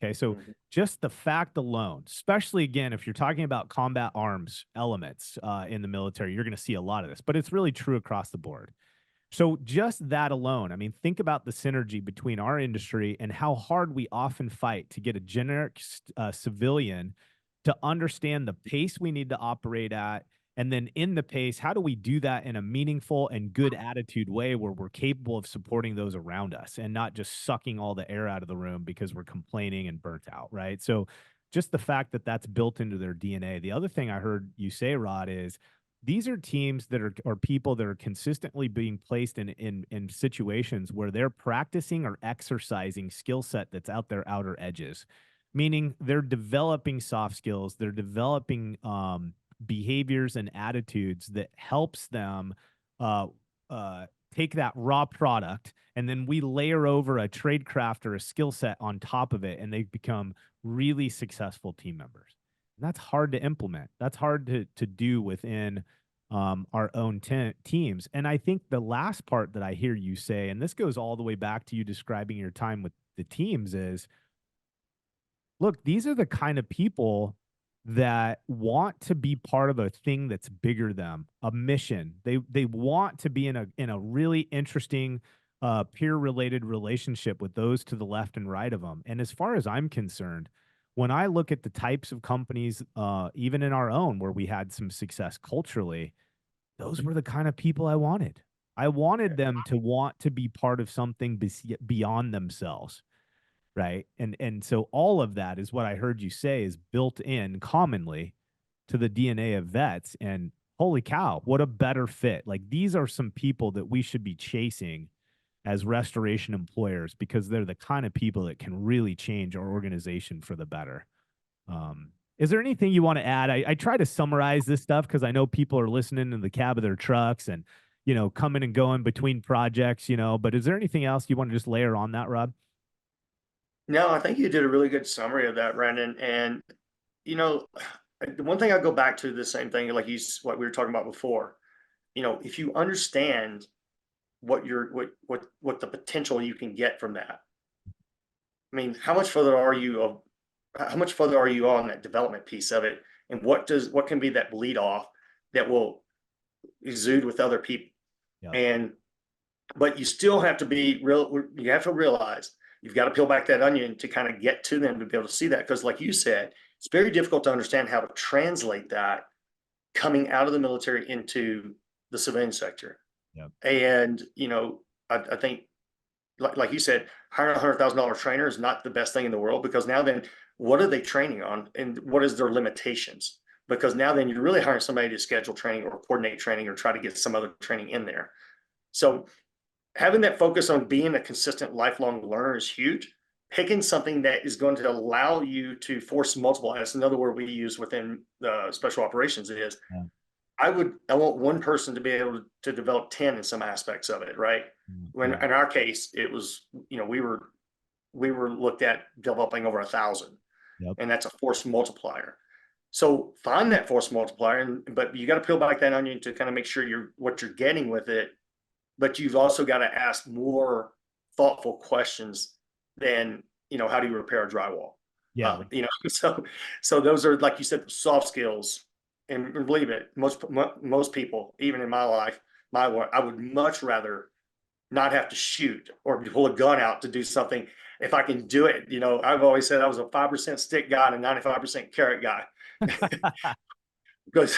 Speaker 3: Okay, so just the fact alone, especially again, if you're talking about combat arms elements in the military, you're going to see a lot of this, but it's really true across the board. So just that alone, I mean, think about the synergy between our industry and how hard we often fight to get a generic civilian to understand the pace we need to operate at. And then in the pace, how do we do that in a meaningful and good attitude way where we're capable of supporting those around us and not just sucking all the air out of the room because we're complaining and burnt out, right? So just the fact that that's built into their DNA. The other thing I heard you say, Rod, is these are teams that are people that are consistently being placed in situations where they're practicing or exercising skill set that's out their outer edges, meaning they're developing soft skills, they're developing behaviors and attitudes that helps them take that raw product, and then we layer over a trade craft or a skill set on top of it, and they become really successful team members. And that's hard to implement. That's hard to do within our own teams. And I think the last part that I hear you say, and this goes all the way back to you describing your time with the teams is, look, these are the kind of people that want to be part of a thing that's bigger than them, a mission. They want to be in a really interesting peer related relationship with those to the left and right of them. And as far as I'm concerned, when I look at the types of companies, even in our own, where we had some success culturally, those were the kind of people I wanted. I wanted them to want to be part of something beyond themselves. Right. And so all of that is what I heard you say is built in commonly to the DNA of vets. And holy cow, what a better fit. Like, these are some people that we should be chasing as restoration employers, because they're the kind of people that can really change our organization for the better. Is there anything you want to add? I try to summarize this stuff because I know people are listening in the cab of their trucks and, coming and going between projects, but is there anything else you want to just layer on that, Rob?
Speaker 4: No, I think you did a really good summary of that, Brandon. And, the one thing I go back to, the same thing, like what we were talking about before, if you understand what the potential you can get from that. I mean, how much further are you on that development piece of it? And what can be that bleed off that will exude with other people?
Speaker 3: Yep.
Speaker 4: But you still have to be real. You have to realize you've got to peel back that onion to kind of get to them to be able to see that. Because like you said, it's very difficult to understand how to translate that coming out of the military into the civilian sector.
Speaker 3: Yep.
Speaker 4: And, I think, like you said, hiring $100,000 trainer is not the best thing in the world, because now then what are they training on and what is their limitations? Because now then you're really hiring somebody to schedule training or coordinate training or try to get some other training in there. So having that focus on being a consistent lifelong learner is huge. Picking something that is going to allow you to force multiply. That's another word we use within the special operations is,
Speaker 3: Yeah.
Speaker 4: I want one person to be able to develop 10 in some aspects of it, right? When in our case, it was, we were looked at developing over 1,000.
Speaker 3: Yep.
Speaker 4: And that's a force multiplier. So find that force multiplier, but you got to peel back that onion to kind of make sure what you're getting with it. But you've also got to ask more thoughtful questions than, how do you repair a drywall?
Speaker 3: Yeah.
Speaker 4: So those are, like you said, soft skills. And believe it, most people, even in my life, I would much rather not have to shoot or pull a gun out to do something if I can do it. I've always said I was a 5% stick guy and a 95% carrot guy. Because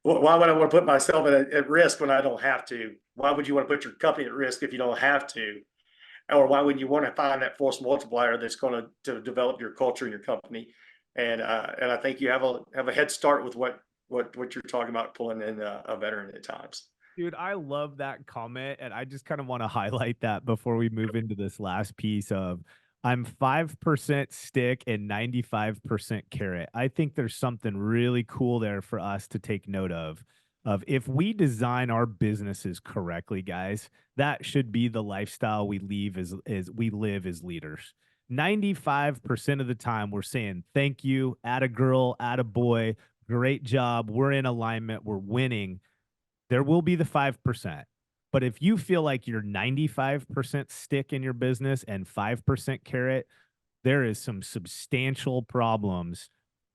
Speaker 4: why would I want to put myself at risk when I don't have to? Why would you want to put your company at risk if you don't have to? Or why would you want to find that force multiplier that's going to develop your culture in your company? And I think you have a head start with what you're talking about, pulling in a veteran at times.
Speaker 3: Dude, I love that comment. And I just kind of want to highlight that before we move into this last piece of, I'm 5% stick and 95% carrot. I think there's something really cool there for us to take note of if we design our businesses correctly, guys, that should be the lifestyle we live as leaders. 95% of the time we're saying thank you, atta girl, atta boy, great job, we're in alignment, we're winning. There will be the 5%. But if you feel like you're 95% stick in your business and 5% carrot, there is some substantial problems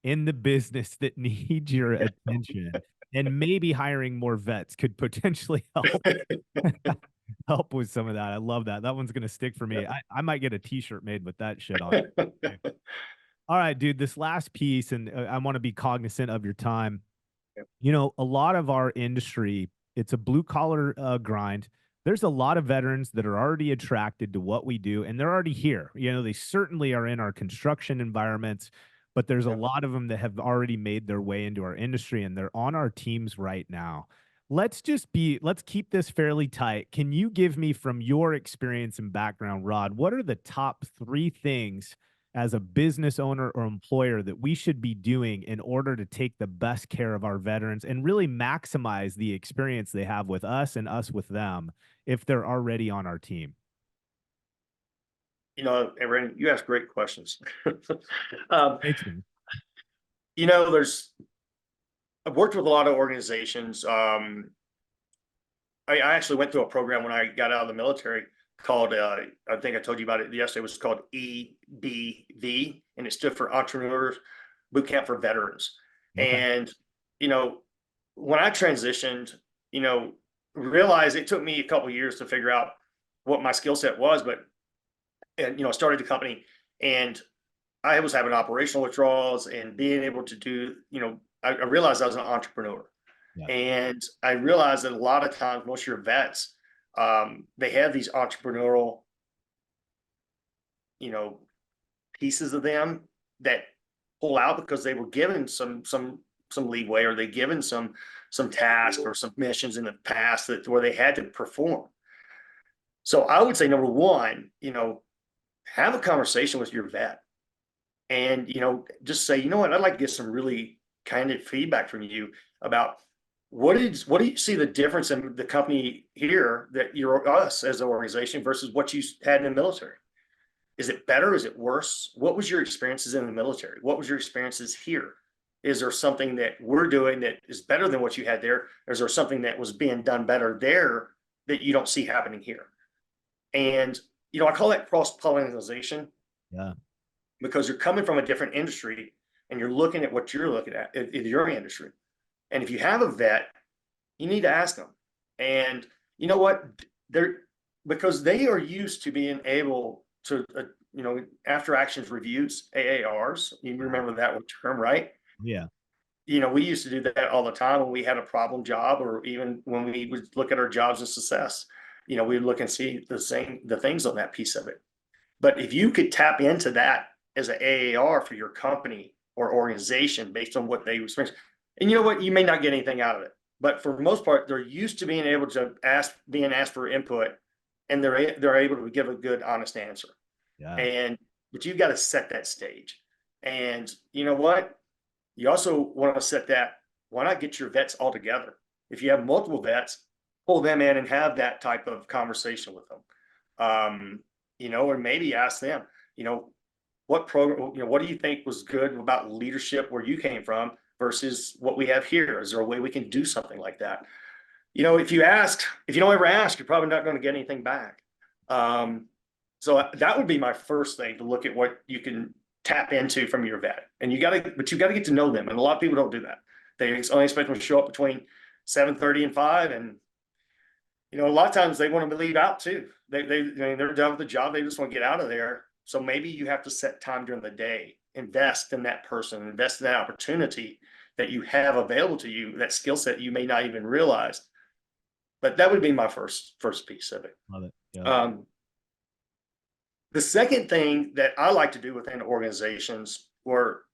Speaker 3: in the business that need your attention. And maybe hiring more vets could potentially help with some of that. I love that. That one's going to stick for me. I might get a t-shirt made with that shit on it. All right, dude, this last piece, and I want to be cognizant of your time. A lot of our industry, it's a blue collar grind. There's a lot of veterans that are already attracted to what we do, and they're already here. They certainly are in our construction environments, but there's a lot of them that have already made their way into our industry, and they're on our teams right now. Let's keep this fairly tight. Can you give me, from your experience and background, Rod, what are the top 3 things as a business owner or employer that we should be doing in order to take the best care of our veterans and really maximize the experience they have with us and us with them if they're already on our team?
Speaker 4: Aaron, you ask great questions.
Speaker 3: Thanks, man.
Speaker 4: I've worked with a lot of organizations. I actually went through a program when I got out of the military called, I think I told you about it yesterday, it was called EBV, and it stood for Entrepreneurs Boot Camp for Veterans.
Speaker 3: Okay.
Speaker 4: And, when I transitioned, realized it took me a couple of years to figure out what my skill set was, but, and, started the company, and I was having operational withdrawals and being able to do, I realized I was an entrepreneur.
Speaker 3: Yeah.
Speaker 4: And I realized that a lot of times, most of your vets, they have these entrepreneurial, pieces of them that pull out because they were given some leeway, or they given some tasks or some missions in the past that where they had to perform. So I would say, number one, have a conversation with your vet, and just say, what, I'd like to get some really candid feedback from you about what do you see the difference in the company here, that you're us as an organization, versus what you had in the military. Is it better? Is it worse? What was your experiences in the military? What was your experiences here? Is there something that we're doing that is better than what you had there? Or is there something that was being done better there that you don't see happening here? And, I call that cross-pollination.
Speaker 3: Yeah.
Speaker 4: Because you're coming from a different industry and you're looking at what you're looking at in your industry. And if you have a vet, you need to ask them. And you know what? Because they are used to being able to, after actions reviews, AARs. You remember that term, right?
Speaker 3: Yeah.
Speaker 4: We used to do that all the time when we had a problem job, or even when we would look at our jobs of success. We'd look and see the things on that piece of it. But if you could tap into that as an AAR for your company or organization based on what they experience, and you know what, you may not get anything out of it, but for the most part, they're used to being able to being asked for input, and they're able to give a good, honest answer.
Speaker 3: Yeah.
Speaker 4: But you've got to set that stage. And you know what? You also want to set that. Why not get your vets all together? If you have multiple vets, pull them in and have that type of conversation with them. Or maybe ask them, what program, what do you think was good about leadership where you came from versus what we have here? Is there a way we can do something like that? If you don't ever ask, you're probably not going to get anything back. So that would be my first thing, to look at what you can tap into from your vet. And you got to get to know them. And a lot of people don't do that. They only expect them to show up between 7:30 and 5. And, a lot of times they want to leave out too. They're done with the job. They just want to get out of there. So maybe you have to set time during the day, invest in that person, invest in that opportunity that you have available to you, that skill set you may not even realize. But that would be my first piece of it.
Speaker 3: Love it. Yeah.
Speaker 4: The second thing that I like to do within organizations, or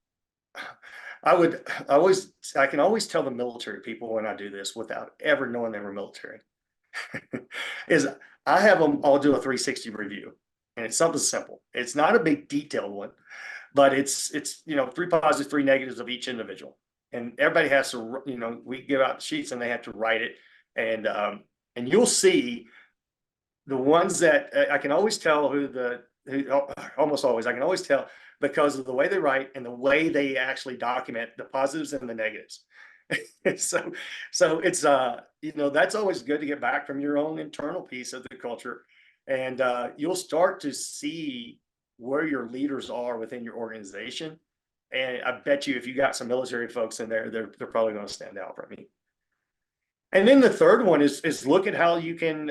Speaker 4: I can always tell the military people when I do this without ever knowing they were military, is I have them all do a 360 review. And it's something simple. It's not a big detailed one, but it's 3 positives, 3 negatives of each individual. And everybody has to, we give out the sheets and they have to write it. And you'll see the ones that I can always tell almost always, I can always tell because of the way they write and the way they actually document the positives and the negatives. So it's, that's always good to get back from your own internal piece of the culture. And you'll start to see where your leaders are within your organization. And I bet you if you got some military folks in there, they're probably going to stand out from you. And then the third one is look at how you can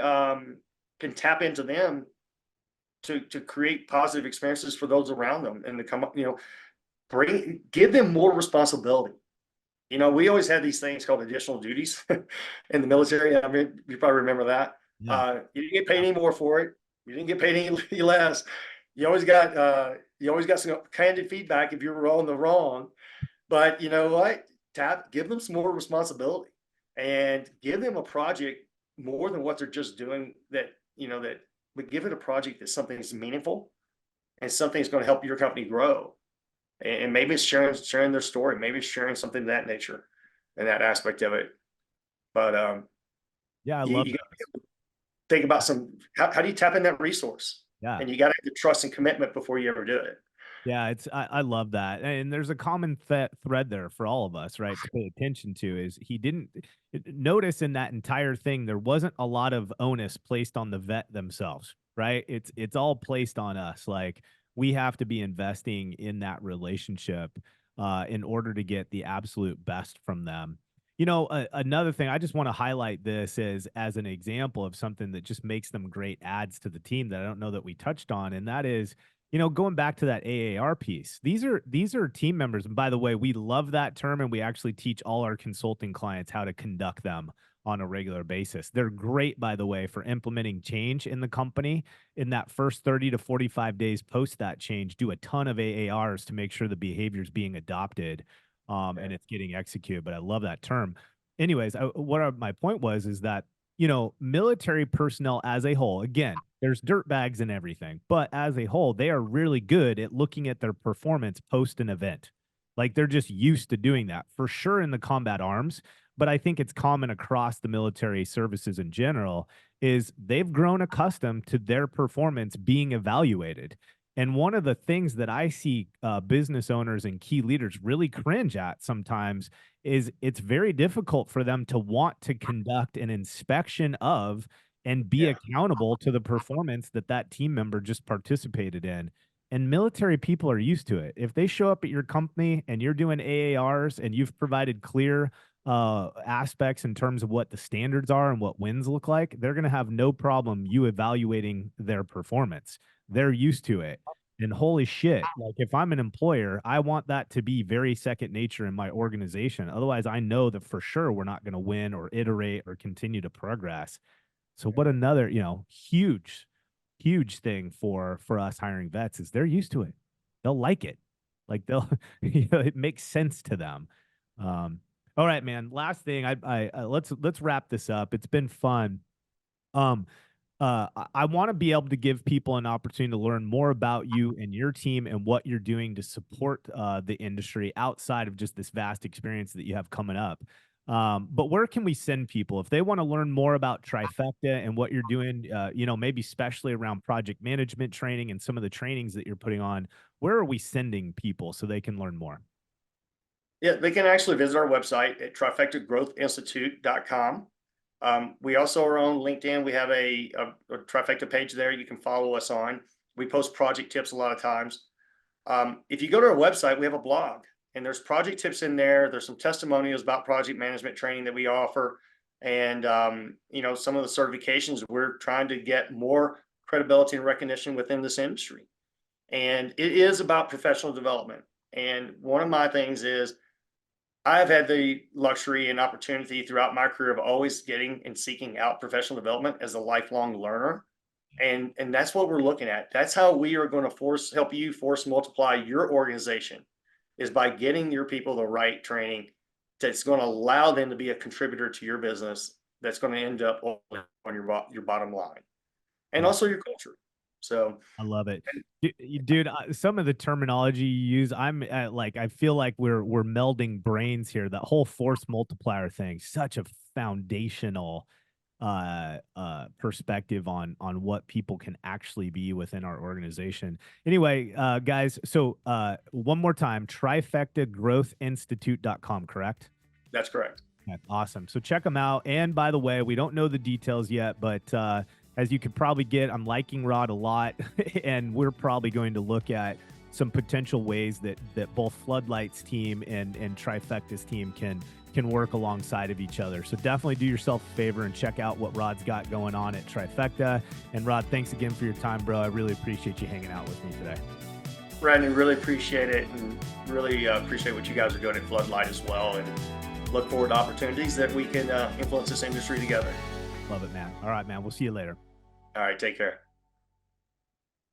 Speaker 4: tap into them to create positive experiences for those around them, and to come up, give them more responsibility. We always had these things called additional duties in the military. I mean, you probably remember that. Yeah. You didn't get paid any more for it. You didn't get paid any less. You always got some candid feedback if you were on the wrong. But you know what? Give them some more responsibility, and give them a project more than what they're just doing. But give it a project that's something that's meaningful and something that's going to help your company grow. And maybe it's sharing their story. Maybe it's sharing something of that nature and that aspect of it. But
Speaker 3: yeah, I love
Speaker 4: you think about how do you tap in that resource?
Speaker 3: Yeah.
Speaker 4: And you got to have the trust and commitment before you ever do it.
Speaker 3: Yeah, I love that. And there's a common thread there for all of us, right, to pay attention to, is he didn't notice in that entire thing, there wasn't a lot of onus placed on the vet themselves, right? It's all placed on us. Like, we have to be investing in that relationship in order to get the absolute best from them. Another thing, I just want to highlight this as an example of something that just makes them great adds to the team that I don't know that we touched on, and that is, going back to that AAR piece. These are team members, and by the way, we love that term, and we actually teach all our consulting clients how to conduct them on a regular basis. They're great, by the way, for implementing change in the company. In that first 30 to 45 days post that change, do a ton of AARs to make sure the behavior is being adopted and it's getting executed. But I love that term. Anyways, my point was is that, military personnel as a whole, again, there's dirt bags and everything, but as a whole, they are really good at looking at their performance post an event. Like, they're just used to doing that for sure in the combat arms. But I think it's common across the military services in general, is they've grown accustomed to their performance being evaluated. And one of the things that I see business owners and key leaders really cringe at sometimes is it's very difficult for them to want to conduct an inspection of and be accountable to the performance that that team member just participated in. And military people are used to it. If they show up at your company and you're doing AARs and you've provided clear aspects in terms of what the standards are and what wins look like, they're going to have no problem you evaluating their performance. They're used to it. And holy shit, like, if I'm an employer, I want that to be very second nature in my organization. Otherwise, I know that for sure we're not going to win or iterate or continue to progress. So what another, huge thing for us hiring vets is they're used to it. They'll like it. Like, they'll, it makes sense to them. All right, man. Last thing, let's wrap this up. It's been fun. I want to be able to give people an opportunity to learn more about you and your team and what you're doing to support the industry outside of just this vast experience that you have coming up. But where can we send people if they want to learn more about Trifecta and what you're doing, maybe especially around project management training and some of the trainings that you're putting on? Where are we sending people so they can learn more?
Speaker 4: Yeah, they can actually visit our website at trifectagrowthinstitute.com. We also are on LinkedIn. We have a Trifecta page there you can follow us on. We post project tips a lot of times. If you go to our website, we have a blog, and there's project tips in there. There's some testimonials about project management training that we offer. And, some of the certifications, we're trying to get more credibility and recognition within this industry. And it is about professional development. And one of my things is, I've had the luxury and opportunity throughout my career of always getting and seeking out professional development as a lifelong learner. And that's what we're looking at. That's how we are going to help you force multiply your organization, is by getting your people the right training that's going to allow them to be a contributor to your business, that's going to end up on your bottom line and also your culture. So
Speaker 3: I love it, dude. Some of the terminology you use, I feel like we're melding brains here. That whole force multiplier thing, such a foundational perspective on what people can actually be within our organization. Anyway, guys, so one more time, trifectagrowthinstitute.com, correct?
Speaker 4: That's correct.
Speaker 3: Awesome. So check them out. And by the way, we don't know the details yet, but as you could probably get, I'm liking Rod a lot, and we're probably going to look at some potential ways that both Floodlight's team and Trifecta's team can work alongside of each other. So definitely do yourself a favor and check out what Rod's got going on at Trifecta. And Rod, thanks again for your time, bro. I really appreciate you hanging out with me today.
Speaker 4: Brandon, really appreciate it, and really appreciate what you guys are doing at Floodlight as well, and look forward to opportunities that we can influence this industry together.
Speaker 3: Love it, man. All right, man. We'll see you later.
Speaker 4: All right. Take care.